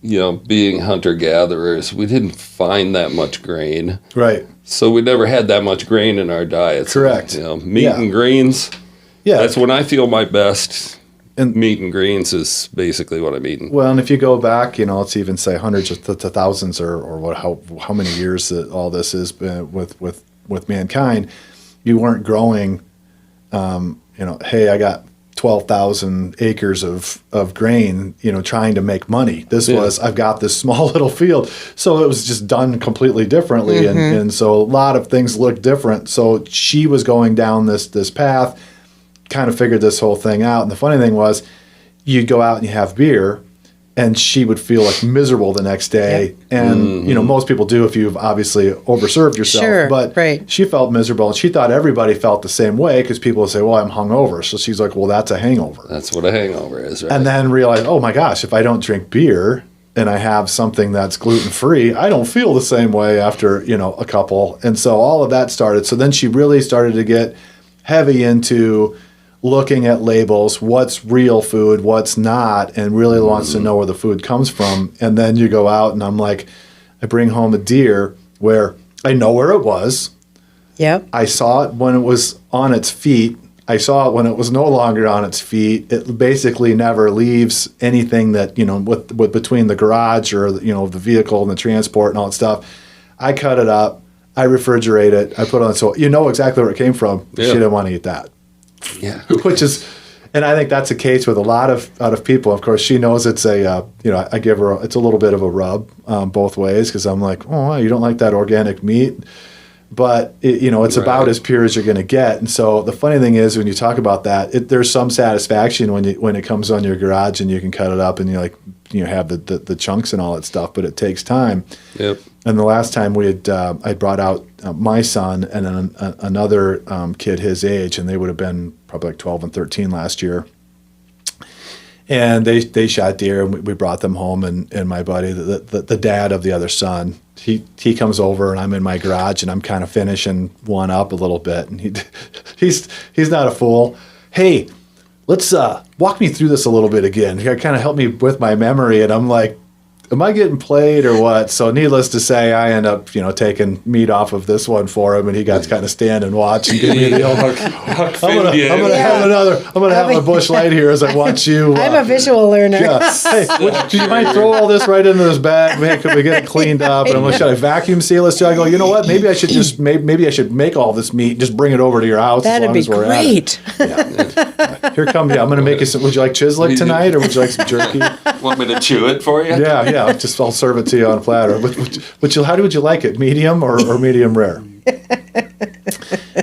being hunter-gatherers, we didn't find that much grain. Right. So we never had that much grain in our diets. Correct. Meat and greens. Yeah. That's when I feel my best. And meat and greens is basically what I'm eating. Well, and if you go back, let's even say hundreds to thousands or how many years that all this is with mankind, you weren't growing, hey, I got 12,000 acres of grain, trying to make money. This was, I've got this small little field. So it was just done completely differently. And so a lot of things look different. So she was going down this path, kind of figured this whole thing out. And the funny thing was, you'd go out and you have beer, and she would feel like miserable the next day. Yep. And, most people do if you've obviously overserved yourself. Sure, but right. She felt miserable, and she thought everybody felt the same way because people would say, well, I'm hungover. So she's like, well, that's a hangover. That's what a hangover is, right? And then realized, oh my gosh, if I don't drink beer and I have something that's gluten-free, I don't feel the same way after, a couple. And so all of that started. So then she really started to get heavy into looking at labels, what's real food, what's not, and really wants to know where the food comes from. And then you go out, and I'm like, I bring home a deer where I know where it was. Yep. I saw it when it was on its feet. I saw it when it was no longer on its feet. It basically never leaves anything that, with between the garage or, the vehicle and the transport and all that stuff. I cut it up. I refrigerate it. I put it on. So you know exactly where it came from. Yeah. She didn't want to eat that. Yeah. Which is, and I think that's the case with a lot of people. Of course, she knows it's I give her, it's a little bit of a rub both ways, because I'm like, oh, you don't like that organic meat? But, it's about as pure as you're going to get. And so the funny thing is, when you talk about that, there's some satisfaction when it comes on your garage and you can cut it up and you have the chunks and all that stuff, but it takes time. Yep. And the last time I brought out my son and then another kid his age, and they would have been probably like 12 and 13 last year. And they shot deer, and we brought them home. And my buddy, the dad of the other son, he comes over, and I'm in my garage, and I'm kind of finishing one up a little bit. And he's not a fool. Hey, let's walk me through this a little bit again. He kind of helped me with my memory, and I'm like, am I getting played or what? So needless to say, I end up, taking meat off of this one for him, and he got to kind of stand and watch and give me the old. I'm gonna have a bush light here as I watch you. I'm a visual learner. Yeah. Hey, do you mind throw all this right into this bag? Hey, could we get it cleaned up? And I'm like, should I vacuum seal this? So I go, you know what? Maybe I should just maybe I should make all this meat, just bring it over to your house. That'd be great. Yeah. Here comes. Yeah, I'm gonna make you some. Would you like chislik tonight, or would you like some jerky? Want me to chew it for you? Yeah. I'll serve it to you on a platter. How would you like it? Medium or medium rare?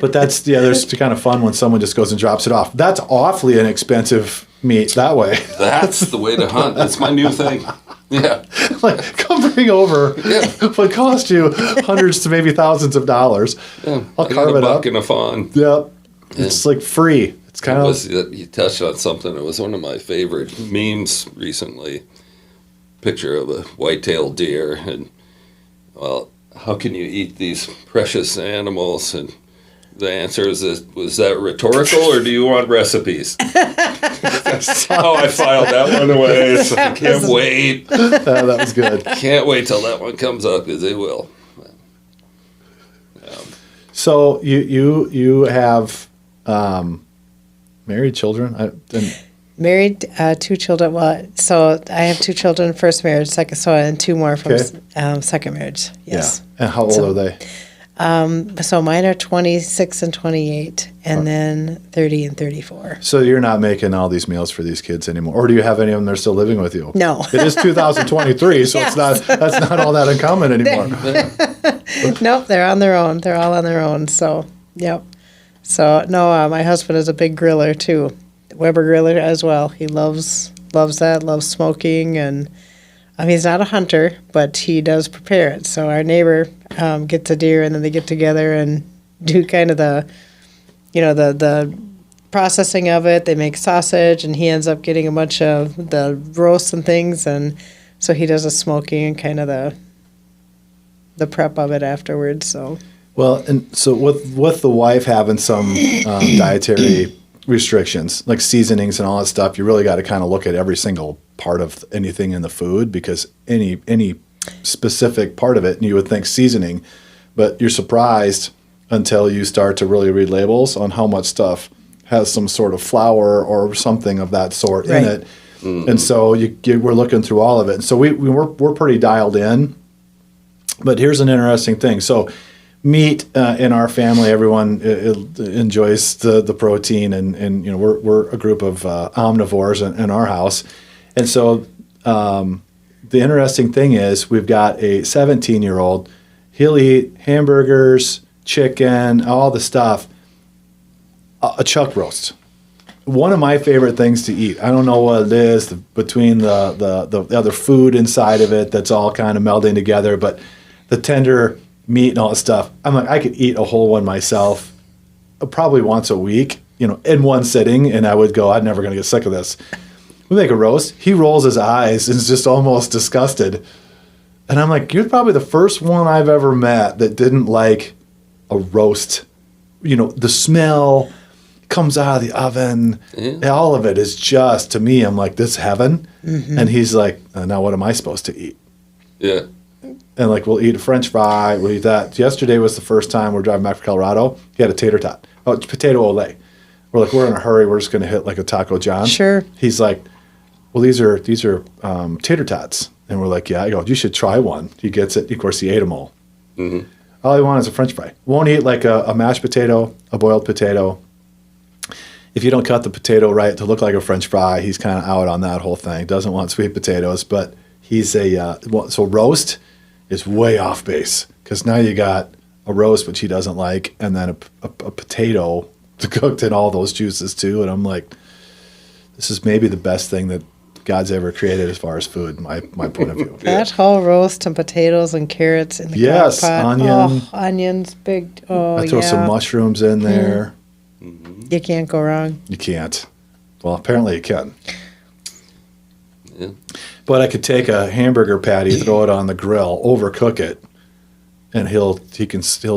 But there's kind of fun when someone just goes and drops it off. That's awfully inexpensive meat that way. That's the way to hunt. That's my new thing. Yeah. Like, come bring over what cost you hundreds to maybe thousands of dollars. Yeah. I'll carve it up. $1 and a fawn. Yep. It's like free. It's kind of. You touched on something. It was one of my favorite memes recently. Picture of a white-tailed deer, and how can you eat these precious animals? And the answer is, was that rhetorical, or do you want recipes? I filed that one away. So I can't wait. That was good. Can't wait till that one comes up, because it will. So you have married children? Married, 2 children. Well, so I have 2 children, first marriage, second, and 2 more from second marriage. Yes. Yeah. And how old are they? So mine are 26 and 28, and then 30 and 34. So you're not making all these meals for these kids anymore, or do you have any of them that are still living with you? No. It is 2023, so that's not all that uncommon anymore. Nope, they're on their own. They're all on their own. So, yep. So no, my husband is a big griller too. Weber griller as well. He loves that, loves smoking, and he's not a hunter, but he does prepare it. So our neighbor gets a deer, and then they get together and do kind of the processing of it. They make sausage, and he ends up getting a bunch of the roasts and things, and so he does the smoking and kind of the prep of it afterwards. So Well, and so with the wife having some dietary restrictions, like seasonings and all that stuff, you really got to kind of look at every single part of anything in the food, because any specific part of it, and you would think seasoning, but you're surprised until you start to really read labels on how much stuff has some sort of flour or something of that sort in Right. it. And so we're looking through all of it. And so we're pretty dialed in. But here's an interesting thing. So meat in our family, everyone enjoys the protein, and we're a group of omnivores in our house. And so the interesting thing is we've got a 17-year-old. He'll eat hamburgers, chicken, all the stuff. A chuck roast. One of my favorite things to eat. I don't know what it is between the other food inside of it that's all kind of melding together, but the tender meat and all that stuff. I'm like, I could eat a whole one myself, probably once a week, in one sitting, and I would go, I'm never going to get sick of this. We make a roast. He rolls his eyes and is just almost disgusted. And I'm like, you're probably the first one I've ever met that didn't like a roast. The smell comes out of the oven. Yeah. All of it is just, to me, I'm like, this is heaven. Mm-hmm. And he's like, now what am I supposed to eat? Yeah. And like, we'll eat a French fry, we'll eat that. Yesterday was the first time we're driving back from Colorado. He had a tater tot. Oh, it's potato ole. We're like, we're in a hurry. We're just going to hit like a Taco John. Sure. He's like, well, these are tater tots. And we're like, yeah. I go, you should try one. He gets it. Of course, he ate them all. Mm-hmm. All he wanted is a French fry. Won't eat like a mashed potato, a boiled potato. If you don't cut the potato right to look like a French fry, he's kind of out on that whole thing. Doesn't want sweet potatoes, but he's so roast is way off base, because now you got a roast which he doesn't like, and then a potato cooked in all those juices too. And I'm like, this is maybe the best thing that God's ever created as far as food, my point of view. That whole roast and potatoes and carrots in the crock pot. Onion. Oh, onions, big. Oh, I throw some mushrooms in there. You can't go wrong. You can't. Well, apparently you can. Yeah. But I could take a hamburger patty, throw it on the grill, overcook it, and he'll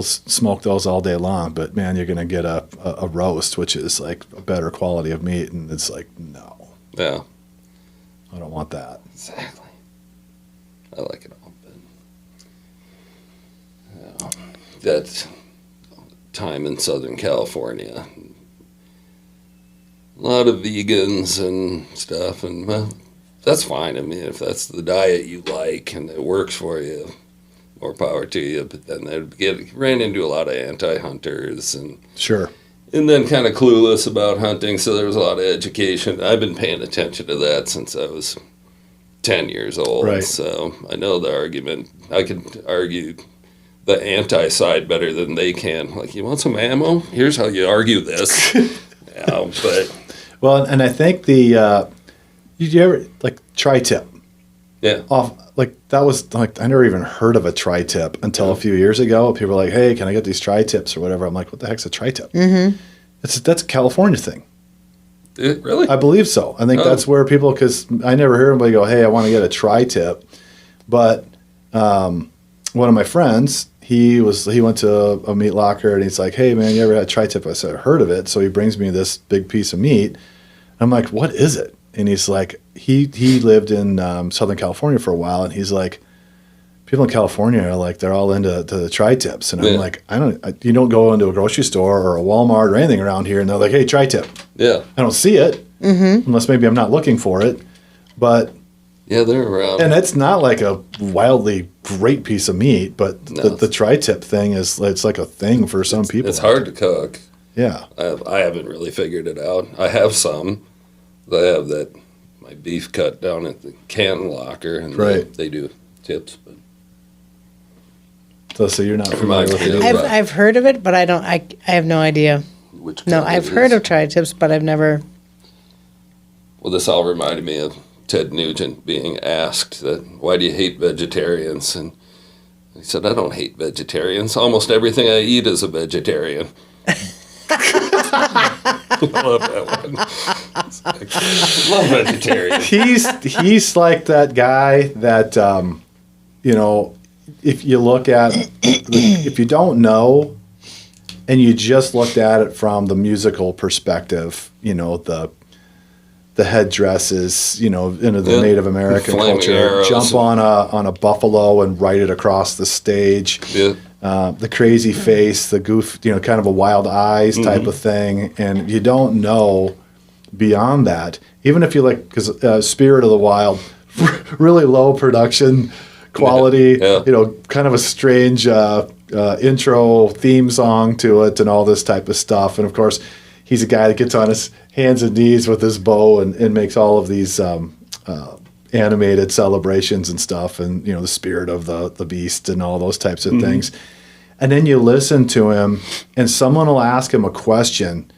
smoke those all day long. But man, you're gonna get a roast, which is like a better quality of meat, and it's like, no. Yeah. I don't want that. Exactly. I like it all. But, that time in Southern California, a lot of vegans and stuff, and well, that's fine. I mean, if that's the diet you like and it works for you, more power to you. But then ran into a lot of anti-hunters and Sure. And then kind of clueless about hunting, so there was a lot of education. I've been paying attention to that since I was 10 years old. Right. So I know the argument. I could argue the anti-side better than they can. Like, you want some ammo? Here's how you argue this. But Well, and I think you ever like tri-tip? yeah, That was like, I never even heard of a tri-tip until a few years ago. People were like, hey, can I get these tri-tips or whatever? I'm like, what the heck's a tri-tip? Mm-hmm. That's a California thing. really? I believe so. I think that's where people, because I never hear anybody go, hey, I want to get a tri-tip. But one of my friends, he went to a meat locker, and he's like, hey, man, you ever had tri-tip? I said, I heard of it. So he brings me this big piece of meat. I'm like, what is it? And he's like, he lived in Southern California for a while, and he's like, people in California are like, they're all into the tri-tips. And I'm like, you don't go into a grocery store or a Walmart or anything around here, and they're like, hey, tri-tip. Yeah. I don't see it, unless maybe I'm not looking for it. But Yeah, they're around. and it's not like a wildly great piece of meat, but the tri-tip thing it's like a thing for some people. It's hard to cook. Yeah. I haven't really figured it out. I have some. I have my beef cut down at the Canton locker, and Right. they do tips. But So you're not familiar with it. Right. I've heard of it, but I have no idea. which No, kind I've it heard is. of tri-tips, but I've never Well, this all reminded me of Ted Nugent being asked that, why do you hate vegetarians? And he said, I don't hate vegetarians. Almost everything I eat is a vegetarian. I love that one. Love vegetarians. He's like that guy that, if you look at, if you don't know, and you just looked at it from the musical perspective, the headdresses, into the Native American Flaming culture, arrows. jump on a buffalo and ride it across the stage. Yeah. The crazy face, the goof, kind of a wild eyes type of thing, and you don't know beyond that. Even if you like, because Spirit of the Wild, really low production quality, Yeah. kind of a strange intro theme song to it and all this type of stuff. And of course, he's a guy that gets on his hands and knees with his bow and makes all of these animated celebrations and stuff, and the spirit of the beast and all those types of things. And then you listen to him, and someone will ask him a question.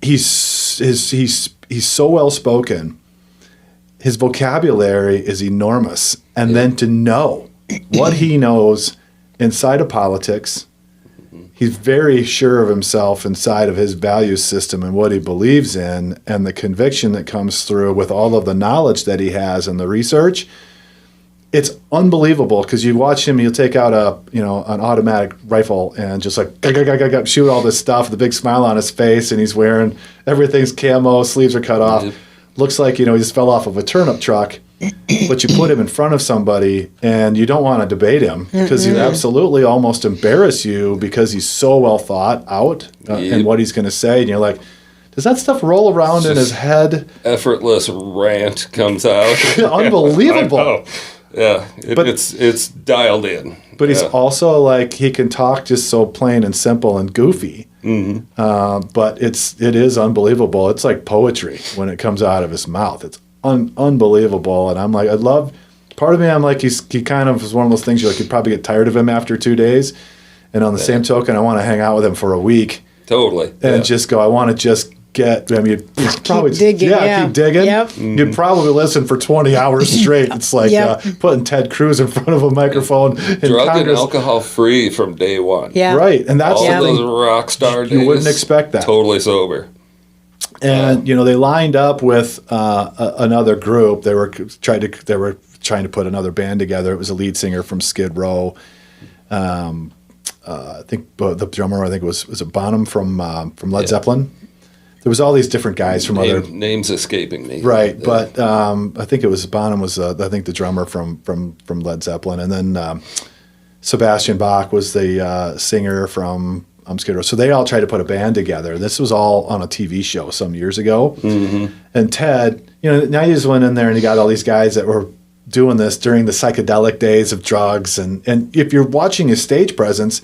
He's so well spoken. His vocabulary is enormous, and then to know what he knows inside of politics. He's very sure of himself inside of his value system and what he believes in, and the conviction that comes through with all of the knowledge that he has and the research. It's unbelievable, because you watch him, he'll take out an automatic rifle and just like shoot all this stuff, the big smile on his face, and he's wearing everything's camo, sleeves are cut off. Looks like he just fell off of a turnip truck. But you put him in front of somebody, and you don't want to debate him, because he'll absolutely almost embarrass you, because he's so well thought out in what he's going to say. And you're like, does that stuff roll around in his head? Effortless rant comes out. Unbelievable. I know. Yeah, it's dialed in. But he's also like, he can talk just so plain and simple and goofy. But it is unbelievable. It's like poetry when it comes out of his mouth. It's unbelievable. And I'm like, part of me, I'm like, he kind of is one of those things you'd probably get tired of him after 2 days. And on the same token, I want to hang out with him for a week. Totally. And just go, I want to just you'd probably keep digging. Keep digging. Yep. You'd probably listen for 20 hours straight. It's like putting Ted Cruz in front of a microphone in Drug Congress. and alcohol free from day one. Yeah. Right. And that's All the those thing. rock star days. You wouldn't expect that. Totally sober. And they lined up with another group. They were trying to put another band together. It was a lead singer from Skid Row. I think the drummer, was it Bonham from Led Zeppelin. There was all these different guys from other names escaping me. right, but I think it was Bonham was the drummer from Led Zeppelin, and then Sebastian Bach was the singer from Skid Row. So they all tried to put a band together. This was all on a TV show some years ago. And Ted, now you just went in there and you got all these guys that were doing this during the psychedelic days of drugs, and if you're watching his stage presence,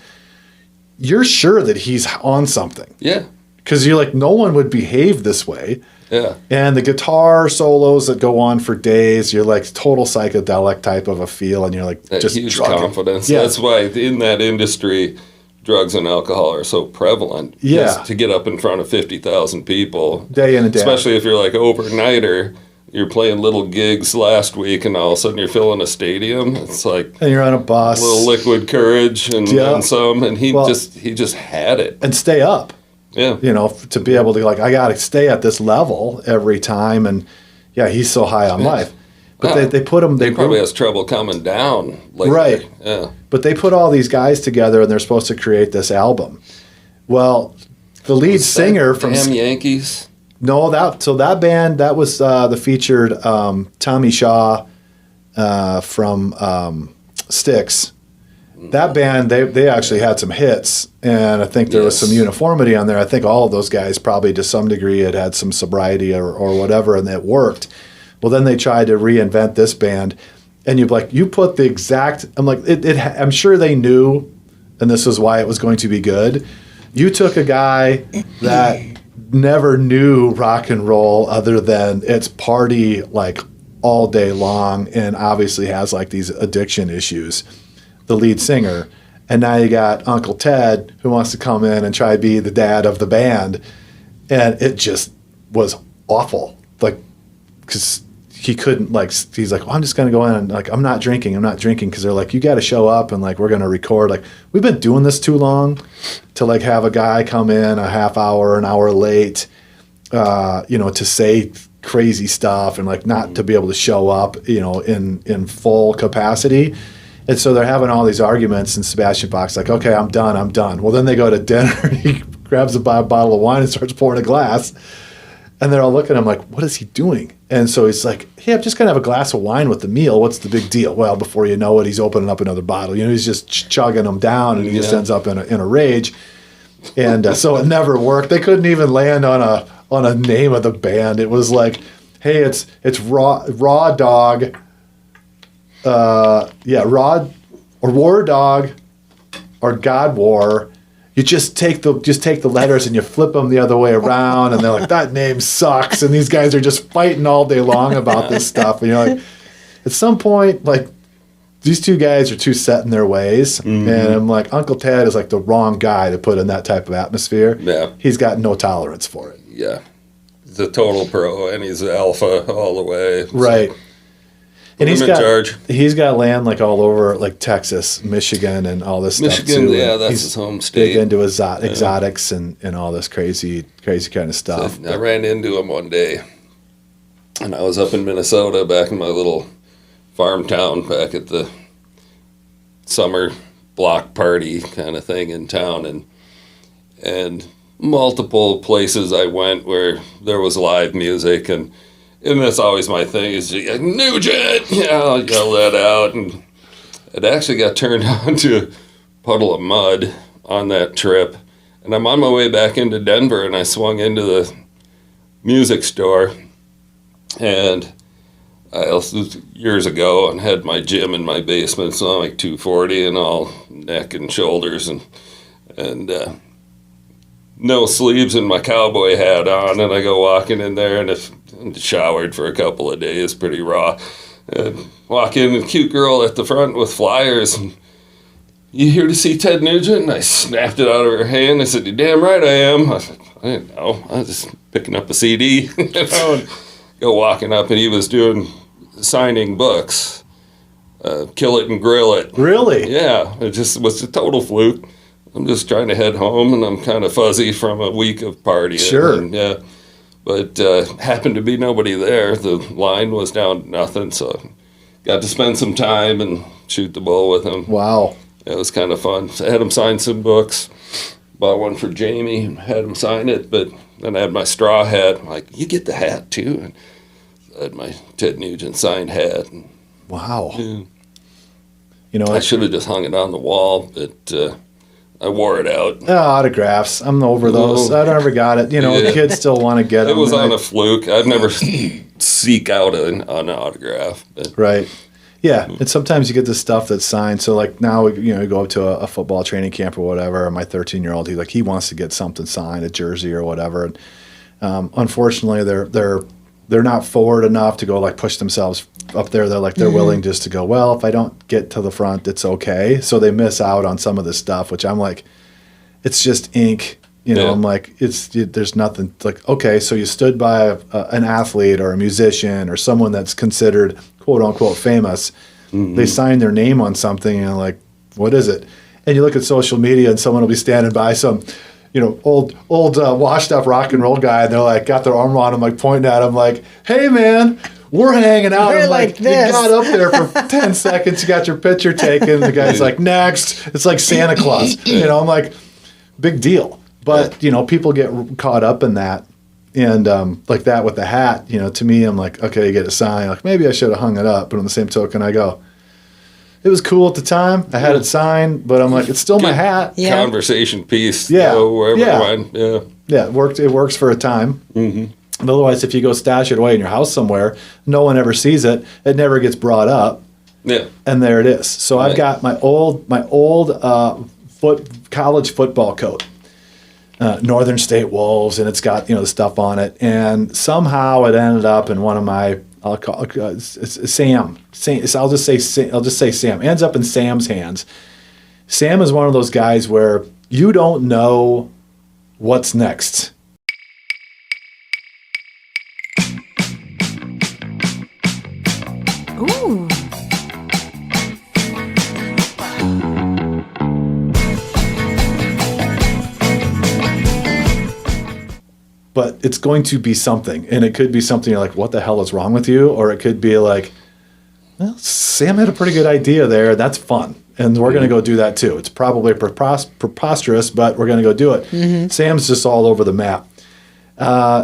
you're sure that he's on something. Yeah. Because you're like, no one would behave this way. Yeah. And the guitar solos that go on for days, you're like total psychedelic type of a feel, and you're like That just huge drugging. confidence. Yeah. That's why in that industry, drugs and alcohol are so prevalent. Yeah. Just to get up in front of 50,000 people. Day in and day out. Especially if you're like overnighter, you're playing little gigs last week and all of a sudden you're filling a stadium. It's like And you're on a bus. a little liquid courage and some. And he just had it. And stay up. Yeah. To be able to I got to stay at this level every time. And he's so high on life. But they put him. He probably has trouble coming down later. Right. Yeah. But they put all these guys together, and they're supposed to create this album. Well, the lead singer from Damn Yankees. No, that band, that was the featured Tommy Shaw from Styx. That band, they actually had some hits, and I think there was some uniformity on there. I think all of those guys probably to some degree had some sobriety or whatever, and it worked. Well, then they tried to reinvent this band, and you put the exact, I'm like, I'm sure they knew, and this is why it was going to be good. You took a guy that never knew rock and roll other than it's party like all day long, and obviously has like these addiction issues, the lead singer. And now you got Uncle Ted who wants to come in and try to be the dad of the band, and it just was awful. because he couldn't, like, he's like, well, I'm just going to go in and, like, I'm not drinking because they're like, you got to show up and, like, we're going to record. Like, we've been doing this too long to, like, have a guy come in a half hour, an hour late, to say crazy stuff and, like, not to be able to show up, in full capacity. And so they're having all these arguments, and Sebastian Bach's like, okay, I'm done. Well, then they go to dinner and he grabs a bottle of wine and starts pouring a glass. And they're all looking at him like, what is he doing? And so he's like, hey, I'm just going to have a glass of wine with the meal. What's the big deal? Well, before you know it, he's opening up another bottle. He's just chugging them down, and he just ends up in a rage. And so it never worked. They couldn't even land on a name of the band. It was like, hey, it's Raw Dog. Raw or War Dog or God War. You just take the letters and you flip them the other way around, and they're like, that name sucks. And these guys are just fighting all day long about this stuff. And you're like, at some point, like, these two guys are too set in their ways. Mm-hmm. And I'm like, Uncle Ted is like the wrong guy to put in that type of atmosphere. Yeah. He's got no tolerance for it. Yeah. He's a total pro, and he's alpha all the way. Right. And he's got land like all over, like Texas, Michigan, and all this stuff too. Michigan, yeah, that's his home state. Big into exotics and all this crazy kind of stuff. So I ran into him one day, and I was up in Minnesota back in my little farm town back at the summer block party kind of thing in town, and multiple places I went where there was live music, and that's always my thing is Nugent, I'll yell that out, and it actually got turned on to a puddle of mud on that trip, and I'm on my way back into Denver, and I swung into the music store, and I also years ago and had my gym in my basement, so I'm like 240 and all neck and shoulders and no sleeves and my cowboy hat on, and I go walking in there and showered for a couple of days, pretty raw. And walk in, and a cute girl at the front with flyers. And, you here to see Ted Nugent? And I snapped it out of her hand. I said, you're damn right I am. I said, I didn't know. I was just picking up a CD. And go walking up, and he was signing books. Kill It and Grill It. Really? Yeah. It just was a total fluke. I'm just trying to head home, and I'm kind of fuzzy from a week of partying. Sure. And, yeah. But happened to be nobody there. The line was down to nothing, so got to spend some time and shoot the bull with him. Wow. It was kind of fun. So I had him sign some books. Bought one for Jamie and had him sign it, but then I had my straw hat. I'm like, you get the hat too? And I had my Ted Nugent signed hat. And, wow. Yeah. I should have just hung it on the wall, but I wore it out. Autographs. I'm over those. I never got it. Yeah. Kids still want to get them. It was on a fluke. I'd never seek out an autograph. But. Right. Yeah. And sometimes you get this stuff that's signed. So, like, now, we go up to a football training camp or whatever. And my 13-year-old, he wants to get something signed, a jersey or whatever. And unfortunately, they're not forward enough to go, like, push themselves up there. They're willing just to go, well, if I don't get to the front, it's okay. So they miss out on some of this stuff, which I'm like, it's just ink. I'm like, there's nothing. Like, okay, so you stood by an athlete or a musician or someone that's considered quote unquote famous. Mm-hmm. They sign their name on something, and you're like, what is it? And you look at social media, and someone will be standing by some old washed up rock and roll guy, and they're like, got their arm on him, like pointing at him, like, hey man, we're hanging out. We're and like you this. got up there for 10 seconds, you got your picture taken, the guy's like, next. It's like Santa Claus. I'm like, big deal. But, people get caught up in that. And like that with the hat, to me, I'm like, okay, you get a sign. Like, maybe I should have hung it up. But on the same token, I go, it was cool at the time. I had it signed, but I'm like, it's still my hat. Yeah. Conversation piece. Yeah. Wherever Yeah. it went. Yeah. Yeah, it works for a time. Mm-hmm. But otherwise, if you go stash it away in your house somewhere, no one ever sees it. It never gets brought up. Yeah. And there it is. So I've got my old college football coat, Northern State Wolves, and it's got the stuff on it. And somehow it ended up in one of my Sam. I'll just say Sam. Ends up in Sam's hands. Sam is one of those guys where you don't know what's next. but it's going to be something. And it could be something you're like, what the hell is wrong with you? Or it could be like, well, Sam had a pretty good idea there. That's fun. And we're going to go do that too. It's probably preposterous, but we're going to go do it. Sam's just all over the map.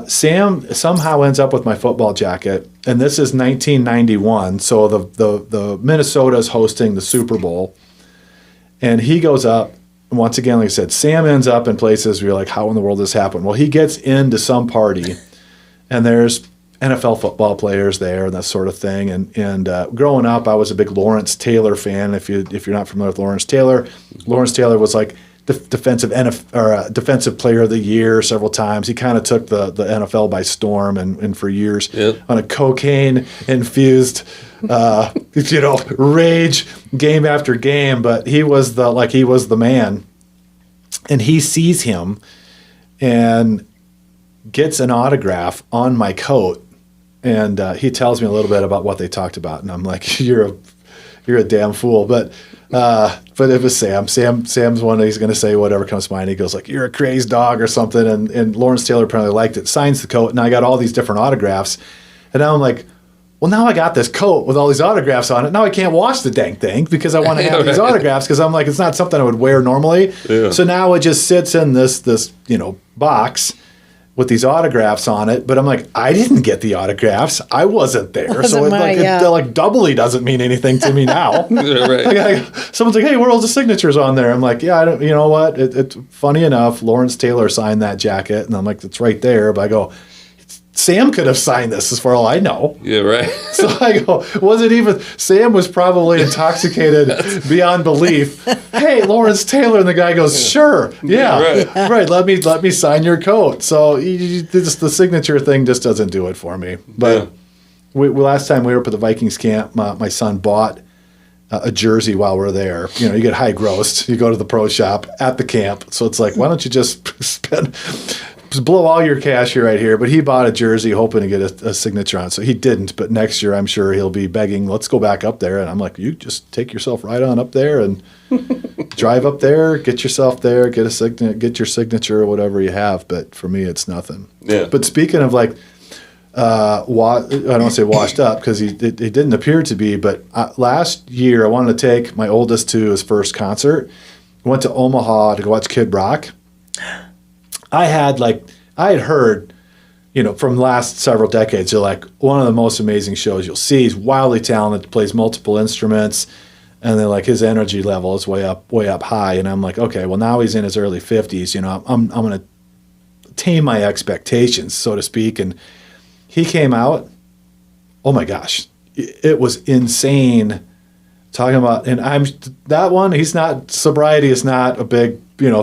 Sam somehow ends up with my football jacket, and this is 1991. So the Minnesota's hosting the Super Bowl, and he goes up. And once again, like I said, Sam ends up in places where you're like, how in the world does this happen? Well, he gets into some party, and there's NFL football players there and that sort of thing. And growing up, I was a big Lawrence Taylor fan. If you're not familiar with Lawrence Taylor was like the defensive player of the year several times. He kind of took the NFL by storm, and for years on a cocaine infused rage game after game. But he was the man, and he sees him and gets an autograph on my coat. And he tells me a little bit about what they talked about, and I'm like, "You're a damn fool." But it was Sam. Sam's one. He's going to say whatever comes to mind. He goes like, "You're a crazed dog" or something. And Lawrence Taylor apparently liked it. Signs the coat, and I got all these different autographs. And now I'm like, well, now I got this coat with all these autographs on it. Now I can't wash the dang thing because I want to have these autographs, because I'm like, it's not something I would wear normally. Yeah. So now it just sits in this box with these autographs on it, but I'm like, I didn't get the autographs. I wasn't there. It doubly doesn't mean anything to me now. Right. Someone's like, hey, where are all the signatures on there? I'm like, yeah, I don't, you know what? It's funny enough, Lawrence Taylor signed that jacket, and I'm like, it's right there. But I go, Sam could have signed this as far as I know. Yeah, right. So I go, Sam was probably intoxicated beyond belief. Hey, Lawrence Taylor. And the guy goes, sure. Yeah, right. Let me sign your coat. So the signature thing just doesn't do it for me. But last time we were up at the Vikings camp, my son bought a jersey while we're there. You get high grossed. You go to the pro shop at the camp. So it's like, why don't you just blow all your cash here right here? But he bought a jersey hoping to get a signature on it. So he didn't. But next year, I'm sure he'll be begging, let's go back up there. And I'm like, you just take yourself right on up there and drive up there, get yourself there, get your signature or whatever you have. But for me, it's nothing. Yeah. But speaking of like, I don't want to say washed up, because it didn't appear to be. But last year, I wanted to take my oldest to his first concert. I went to Omaha to go watch Kid Rock. I had heard, from the last several decades, they're like one of the most amazing shows you'll see. He's wildly talented, plays multiple instruments, and then like his energy level is way up high. And I'm like, okay, well now he's in his early 50s. I'm going to tame my expectations, so to speak. And he came out. Oh my gosh, it was insane. Talking about, and sobriety is not a big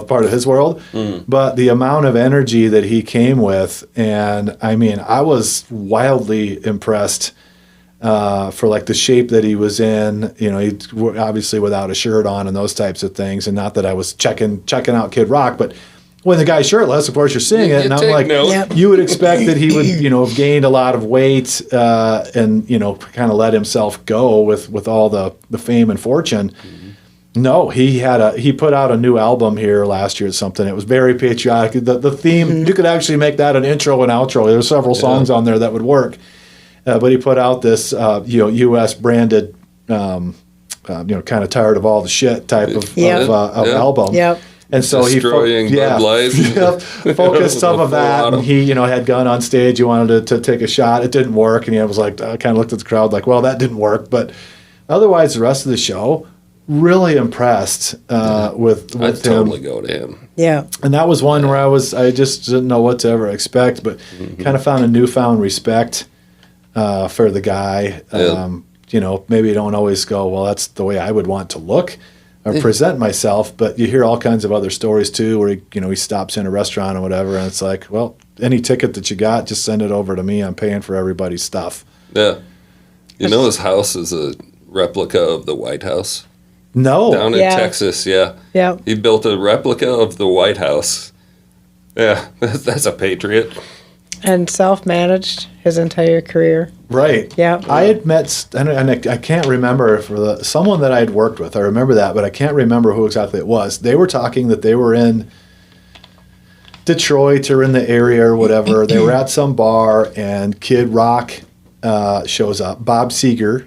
part of his world, but the amount of energy that he came with, and I mean, I was wildly impressed for like the shape that he was in. He obviously without a shirt on and those types of things, and not that I was checking out Kid Rock, but when the guy's shirtless, of course you're seeing it, and I'm like, you would expect that he would, have gained a lot of weight and kind of let himself go with all the fame and fortune. No, he put out a new album here last year or something. It was very patriotic. The theme, you could actually make that an intro and outro. There's several songs on there that would work. But he put out this, U.S. branded, kind of tired of all the shit type of album. Yep. And so Destroying Bud Light. Focused some of that. And he, had gun on stage. He wanted to take a shot. It didn't work. And he was like, kind of looked at the crowd like, well, that didn't work. But otherwise, the rest of the show, really impressed with him. I'd totally go to him. Yeah. And that was one where I just didn't know what to ever expect, but kind of found a newfound respect for the guy. Maybe you don't always go, well, that's the way I would want to look or present myself, but you hear all kinds of other stories too, where he stops in a restaurant or whatever, and it's like, well, any ticket that you got, just send it over to me. I'm paying for everybody's stuff. Yeah. His house is a replica of the White House. No. Down in Texas, yeah. Yeah. He built a replica of the White House. Yeah, that's a patriot. And self-managed his entire career. Right. Yeah. I had met, and I can't remember someone that I had worked with. I remember that, but I can't remember who exactly it was. They were talking that they were in Detroit or in the area or whatever. They were at some bar, and Kid Rock shows up. Bob Seger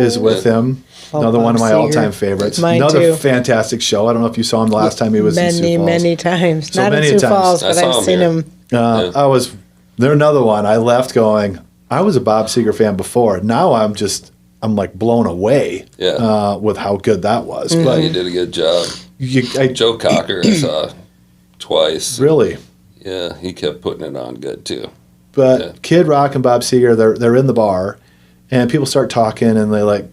is with him. Another Bob one of my Seger. all-time favorites. Mine Another too. fantastic show. I don't know if you saw him the last time he was in Sioux Falls. Many times. So Not many in Sioux times. Falls, I but saw I've him seen here. him. They're another one. I left going, I was a Bob Seger fan before. Now I'm like blown away with how good that was. Mm-hmm. But he did a good job. Joe Cocker I saw twice. Really? Yeah, he kept putting it on good too. But Kid Rock and Bob Seger, they're in the bar, and people start talking, and they like,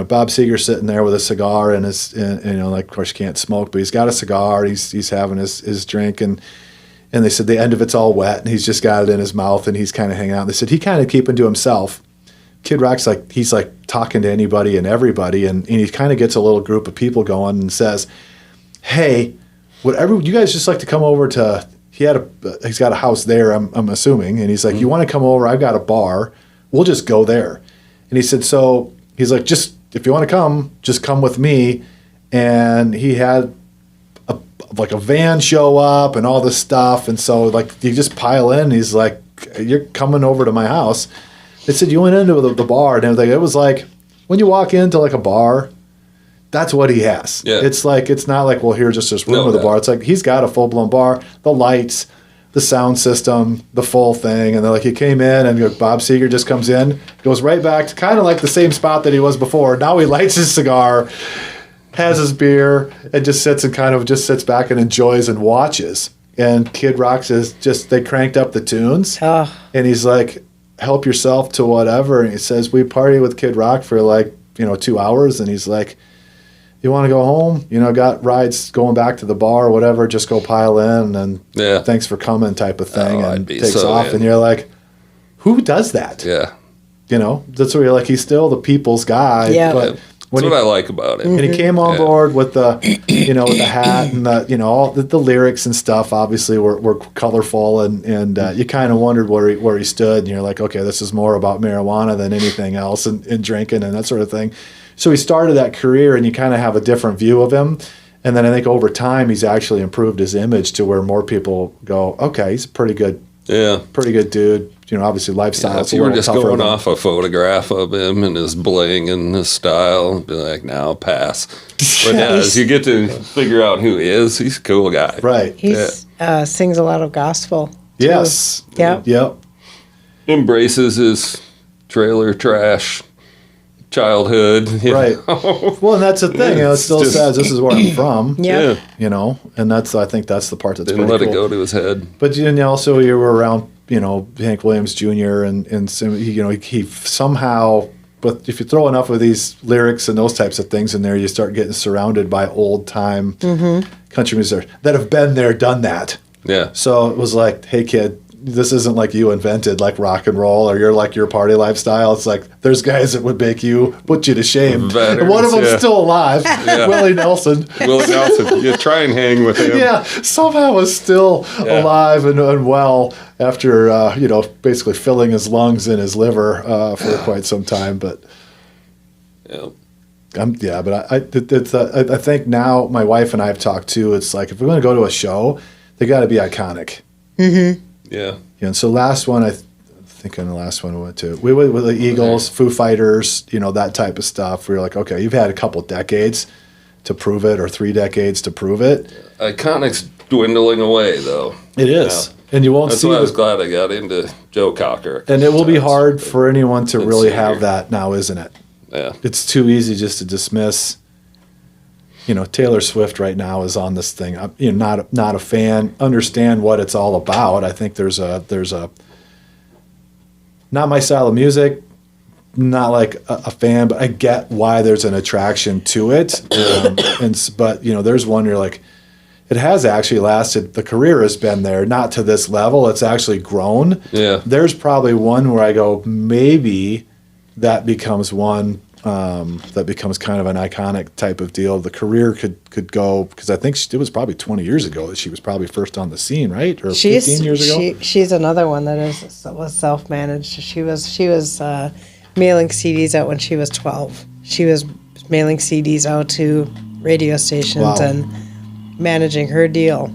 Bob Seger's sitting there with a cigar and like, of course you can't smoke, but he's got a cigar. He's having his drink, and they said the end of it's all wet, and he's just got it in his mouth, and he's kind of hanging out. And they said he kind of keeping to himself. Kid Rock's like, he's like talking to anybody and everybody, and he kind of gets a little group of people going and says, "Hey, whatever you guys just like to come over to." He's got a house there, I'm assuming, and he's like, "You want to come over? I've got a bar. We'll just go there." And he said, so he's like, "Just if you want to come, just come with me." And he had a van show up and all this stuff, and so like you just pile in. He's like, "You're coming over to my house." They said you went into the bar and everything. It was like when you walk into like a bar, that's what he has. Yeah. It's like, it's not like, well, here's just this room No, with a no. bar. It's like he's got a full blown bar, the lights, the sound system, the full thing. And they're like, he came in, and Bob Seger just comes in, goes right back to kind of like the same spot that he was before. Now he lights his cigar, has his beer, and just sits back and enjoys and watches. And Kid Rock says, they cranked up the tunes. Oh. And he's like, "Help yourself to whatever." And he says, "We party with Kid Rock for like, 2 hours." And he's like, "You want to go home? Got rides going back to the bar or whatever, just go pile in, and thanks for coming," type of thing. Oh, I'd and be takes so off. in. And you're like, who does that? Yeah. That's where you're like, he's still the people's guy. Yeah. But That's what I like about him. and he came on board with the, with the hat and the, all the lyrics and stuff. Obviously, were colorful, and you kind of wondered where he stood. And you're like, okay, this is more about marijuana than anything else, and drinking and that sort of thing. So he started that career, and you kind of have a different view of him. And then I think over time, he's actually improved his image to where more people go, okay, he's a pretty good dude. Obviously lifestyle. If you were just going off a photograph of him and his bling and his style, be like, "Now pass." But as you get to figure out who he is, he's a cool guy. Right. He sings a lot of gospel. too. Yes. Yep. Embraces his trailer trash childhood. Right. Well, and that's the thing. It still says this is where I'm from. Yeah. And I think that's the part that's Didn't pretty let cool. it go to his head. But also you were around, Hank Williams Jr. and some, he somehow. But if you throw enough of these lyrics and those types of things in there, you start getting surrounded by old time country musicians that have been there, done that. Yeah. So it was like, hey kid, this isn't like you invented like rock and roll or your party lifestyle. It's like there's guys that would put you to shame. Veterans, and one of them's still alive, Willie Nelson. Willie Nelson, you try and hang with him. Yeah, somehow was still alive and well after basically filling his lungs and his liver for quite some time. But I think now my wife and I have talked too. It's like if we're going to go to a show, they got to be iconic. Mm-hmm. Yeah. And so last one, I think in the last one we went with the Eagles, Foo Fighters, that type of stuff. We were like, okay, you've had a couple decades to prove it, or 3 decades to prove it. Iconic's dwindling away, though. It is. And you won't That's see why I was glad I got into Joe Cocker. And it will be hard for anyone to really have Seger. that now, isn't it? Yeah. It's too easy just to dismiss. Taylor Swift right now is on this thing. I'm not a fan. Understand what it's all about. I think there's a not my style of music. Not like a fan, but I get why there's an attraction to it. But there's one you're like, it has actually lasted. The career has been there, not to this level. It's actually grown. Yeah. There's probably one where I go, maybe that becomes one. That becomes kind of an iconic type of deal. The career could go, because I think it was probably 20 years ago that she was probably first on the scene, right? Or 15 years ago? She's another one that was self-managed. She was mailing CDs out when she was 12. She was mailing CDs out to radio stations and managing her deal.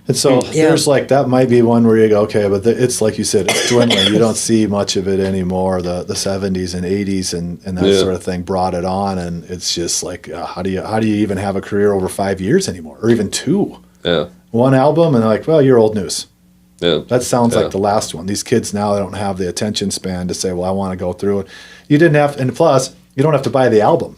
And so there's like, that might be one where you go, okay, but it's like you said, it's dwindling. You don't see much of it anymore. The 70s and 80s and that sort of thing brought it on. And it's just like, how do you even have a career over 5 years anymore, or even 2? Yeah. One album, and they're like, well, you're old news. Yeah. That sounds like the last one. These kids now, they don't have the attention span to say, well, I want to go through it. You didn't have, and plus, you don't have to buy the album.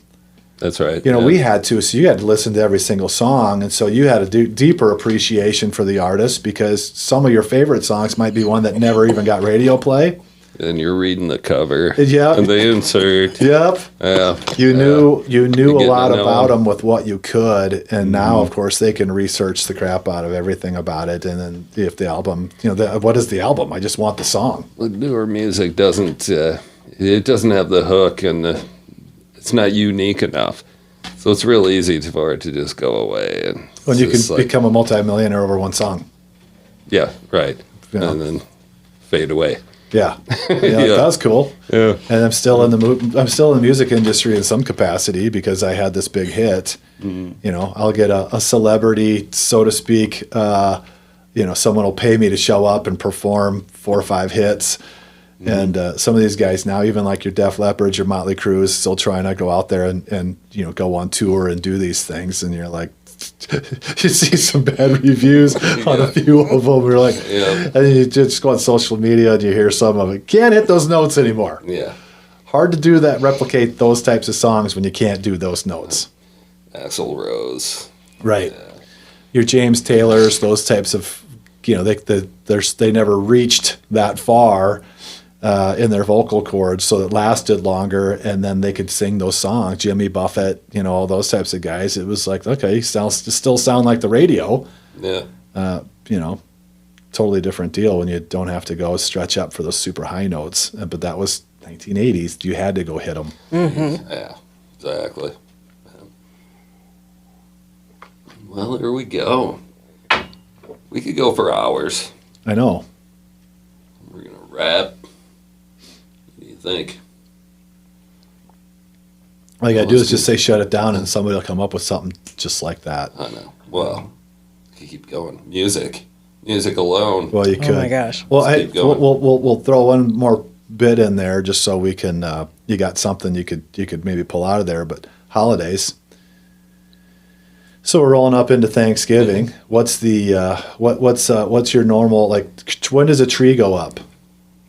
That's right. You know, we had to, so you had to listen to every single song, and so you had a deeper appreciation for the artist, because some of your favorite songs might be one that never even got radio play. And you're reading the cover. Yep. And the insert. Yep. Yeah. You knew a lot about them. them with what you could, and now, of course, they can research the crap out of everything about it. And then if the album, what is the album? I just want the song. The newer music doesn't. It doesn't have the hook, and it's not unique enough. So it's real easy for it to just go away. And When you can become a multimillionaire over one song. Yeah, right. Yeah. And then fade away. Yeah, that's cool. Yeah. And I'm still in the music industry in some capacity because I had this big hit. I'll get a celebrity, so to speak. Someone will pay me to show up and perform 4 or 5 hits. And some of these guys now, even like your Def Leppard, your Motley Crue, is still trying to go out there and go on tour and do these things. And you're like, you see some bad reviews on a few of them. You're like, and then you just go on social media and you hear some of it. Can't hit those notes anymore. Yeah. Hard to do that, replicate those types of songs when you can't do those notes. Axl Rose. Right. Yeah. Your James Taylors, those types of, they never reached that far in their vocal cords, so it lasted longer, and then they could sing those songs. Jimmy Buffett, all those types of guys. It was like, okay, still sound like the radio. Yeah. Totally different deal when you don't have to go stretch up for those super high notes. But that was 1980s. You had to go hit them. Mm-hmm. Yeah, exactly. Well, here we go. We could go for hours. I know. We're going to wrap. What do you think? All you got to do is just say shut it down, and somebody will come up with something just like that. I know. Well, you keep going. Music alone. Well, you could. Oh my gosh. Well, keep going. we'll throw one more bit in there just so we can. You got something you could maybe pull out of there, but holidays. So we're rolling up into Thanksgiving. Mm-hmm. What's the what's your normal, like? When does a tree go up?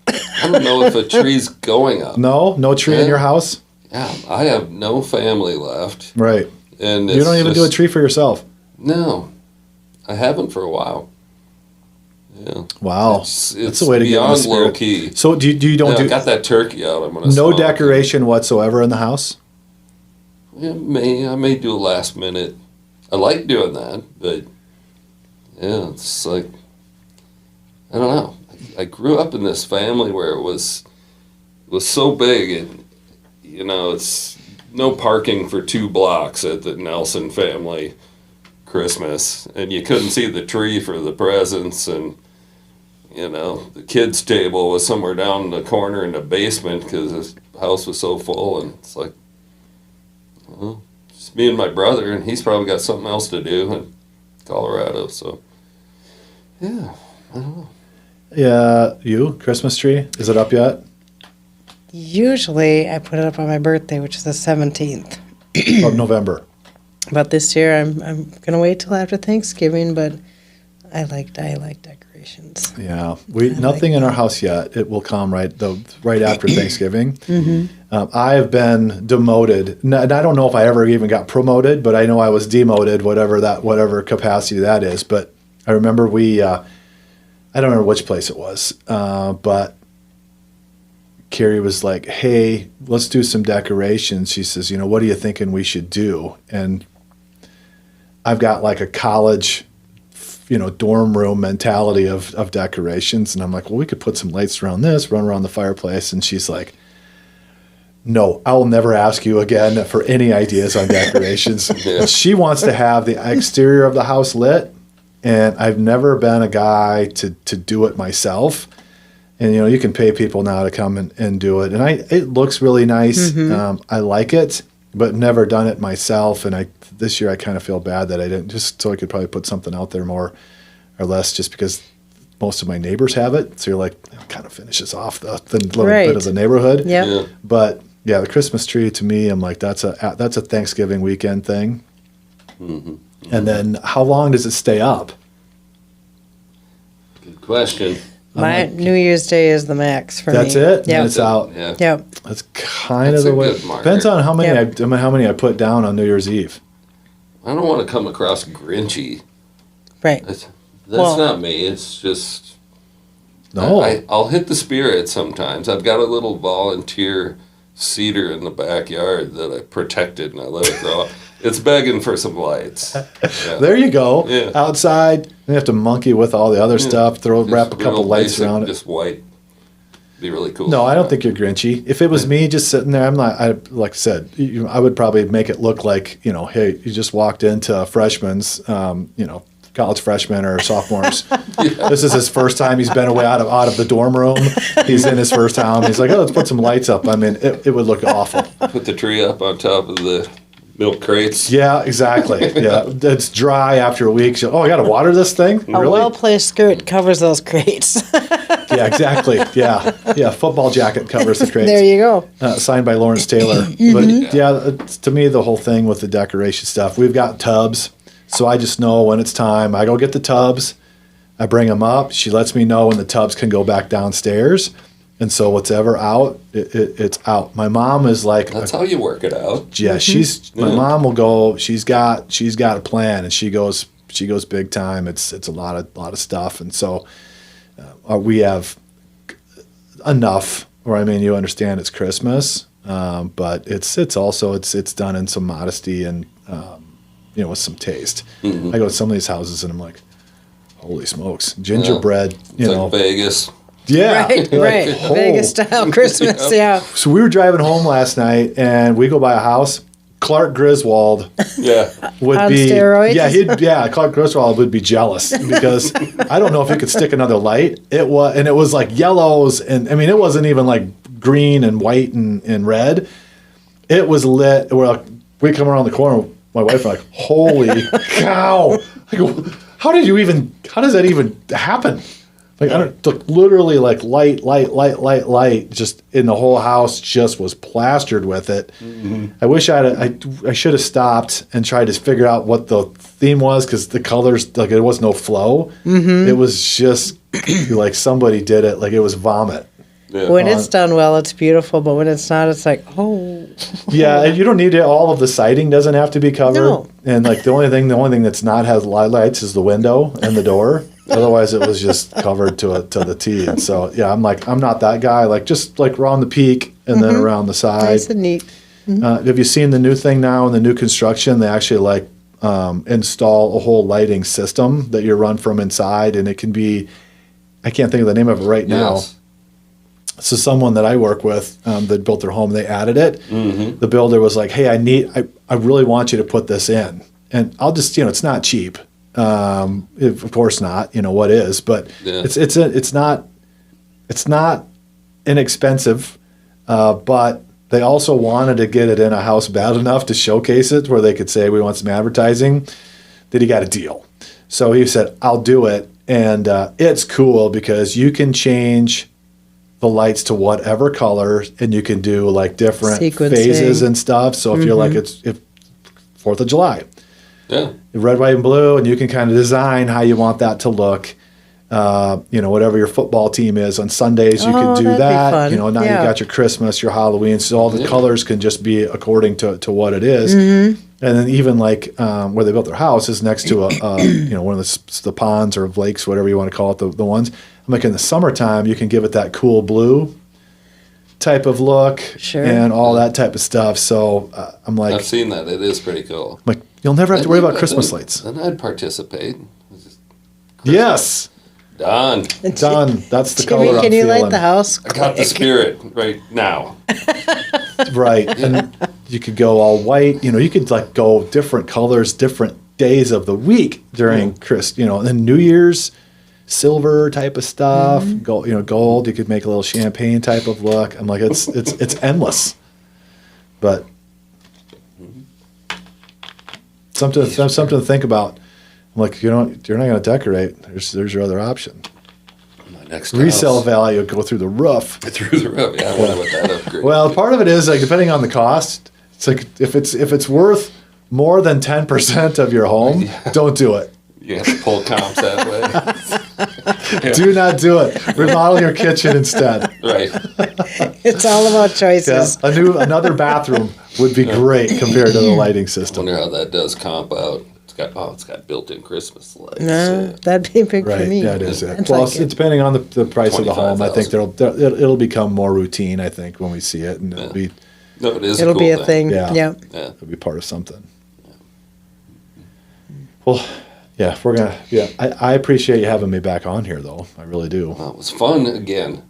I don't know if a tree's going up. No tree in your house. Yeah, I have no family left. Right. And you don't even do a tree for yourself. No, I haven't for a while. Yeah. Wow, It's that's the way to get in the beyond spirit. low key. So do you don't do I got that turkey out. I'm gonna no smoke. decoration whatsoever in the house? Yeah, I may do a last minute. I like doing that, but yeah, it's like I don't know. I grew up in this family where it was so big, and it's no parking for 2 blocks at the Nelson family Christmas, and you couldn't see the tree for the presents, and the kids' table was somewhere down in the corner in the basement because the house was so full, and it's like, well, just me and my brother, and he's probably got something else to do in Colorado, so yeah, I don't know. Yeah, Christmas tree, is it up yet? Usually I put it up on my birthday, which is the 17th. Of November. But this year I'm gonna wait till after Thanksgiving. But I like decorations. Yeah, nothing in our house yet. It will come right after Thanksgiving. I have been demoted, and I don't know if I ever even got promoted, but I know I was demoted, whatever capacity that is. But I remember I don't remember which place it was, but Carrie was like, hey, let's do some decorations. She says, what are you thinking we should do? And I've got like a college, dorm room mentality of decorations. And I'm like, well, we could put some lights around this, run around the fireplace. And she's like, no, I will never ask you again for any ideas on decorations. Yeah. She wants to have the exterior of the house lit. And I've never been a guy to do it myself. And, you can pay people now to come and do it. And it looks really nice. I like it, but never done it myself. And this year I kind of feel bad that I didn't, just so I could probably put something out there more are less just because most of my neighbors have it. So you're like, it kind of finishes off the little Right. bit of the neighborhood. Yep. Yeah. But yeah, the Christmas tree to me, I'm like, that's a Thanksgiving weekend thing. Mm-hmm. And then how long does it stay up? Good question. My New Year's Day is the max for That's me. it? And Yep. it's out. Yeah. Yep. That's kind That's of the a way. good marker. Depends on how many Yep. how many I put down on New Year's Eve. I don't want to come across grinchy. Right. That's Well- not me. It's just No. I'll hit the spirit sometimes. I've got a little volunteer cedar in the backyard that I protected and I let it grow up. It's begging for some lights. Yeah. There you go. Yeah. Outside, you have to monkey with all the other stuff. Wrap a Just couple real lights basic, around it. Just white. Be really cool. No, I don't think you're grinchy. If it was me just sitting there, I'm not. Like I said, I would probably make it look like, hey, you just walked into freshman's, college freshmen or sophomores. This is his first time he's been away out of the dorm room. He's in his first town. He's like, oh, let's put some lights up. I mean, it would look awful. Put the tree up on top of the milk crates. Yeah, exactly. Yeah, it's dry after a week. So, I got to water this thing. A Really? well-placed skirt covers those crates. Yeah, exactly. Yeah. Football jacket covers the crates. There you go. Signed by Lawrence Taylor. But yeah, it's, to me, the whole thing with the decoration stuff, we've got tubs. So I just know when it's time. I go get the tubs. I bring them up. She lets me know when the tubs can go back downstairs. And so whatever out, it's out. My mom is like, That's how you work it out. yeah, my mom will go. She's got a plan, and she goes big time. It's a lot of stuff, and so we have enough. Or I mean, you understand it's Christmas, but it's also done in some modesty and with some taste. I go to some of these houses and I'm like, holy smokes, gingerbread. It's like Vegas. Yeah, Right, You're like, right. "Oh." Vegas style Christmas, yeah. So we were driving home last night, and we go by a house. Clark Griswold Yeah. would On be steroids? Clark Griswold would be jealous because I don't know if he could stick another light. It was like yellows, and I mean it wasn't even like green and white and red. It was lit. We come around the corner. My wife and I, like, holy cow! Like, how does that even happen? Like literally like light, just in the whole house, just was plastered with it. Mm-hmm. I wish I should have stopped and tried to figure out what the theme was, because the colors, like, there was no flow. Mm-hmm. It was just like somebody did it, like it was vomit. Yeah. When it's done well, it's beautiful, but when it's not, it's like, oh. Yeah, and you don't need it. All of the siding doesn't have to be covered. No. And like the only thing that's not has lights is the window and the door. Otherwise, it was just covered to the T. And so, yeah, I'm not that guy. Like, just like around the peak and then around the side. Nice and neat. Have you seen the new thing now in the new construction? They actually install a whole lighting system that you run from inside, and it can be, I can't think of the name of it right now. Yes. So someone that I work with that built their home, they added it. Mm-hmm. The builder was like, hey, I really want you to put this in. And I'll just, it's not cheap. Of course not, what is, but Yeah. it's not inexpensive, but they also wanted to get it in a house bad enough to showcase it where they could say, we want some advertising, that he got a deal. So he said, I'll do it. And it's cool because you can change the lights to whatever color, and you can do like different Sequencing. phases and stuff. So if you're like, it's 4th of July, Yeah. red, white, and blue, and you can kind of design how you want that to look. Whatever your football team is on Sundays, you can do that'd be that. fun. Now Yeah. you got your Christmas, your Halloween, so all the colors can just be according to what it is. Mm-hmm. And then even like where they built their house is next to one of the ponds or lakes, whatever you want to call it, the ones. I'm like, in the summertime, you can give it that cool blue type of look, Sure. and all that type of stuff. So I'm like, I've seen that. It is pretty cool. you'll never have to worry about Christmas lights. Then I'd participate. Yes. Done. Done. That's the color Jimmy, I'm can you feeling. light the house? I got the spirit right now. Right. And you could go all white. You could like go different colors, different days of the week during and then New Year's, silver type of stuff, gold. You could make a little champagne type of look. I'm like, it's endless. But something to think about. I'm like, you're not going to decorate. There's your other option. My next Resale house, value go through the roof. through the roof. Yeah, I wonder what that upgrade. Well, part of it is like depending on the cost. It's like if it's worth more than 10% of your home, don't do it. You have to pull comps that way. Do not do it. Remodel your kitchen instead. Right. It's all about Yeah, choices. another bathroom would be great compared to the lighting I system. wonder how that does comp out. It's got built-in Christmas lights. No, that'd be big for Right. me. Yeah, it is. Yeah. I'd Well, like it's depending on the price of the home. I think 25,000. it'll become more routine. I think when we see it, and it'll be No, it is. It'll a cool be a thing. Yeah. Yeah. Yeah. it'll be part of something. Well, yeah, we're gonna. Yeah, I appreciate you having me back on here, though. I really do. Well, it was fun again.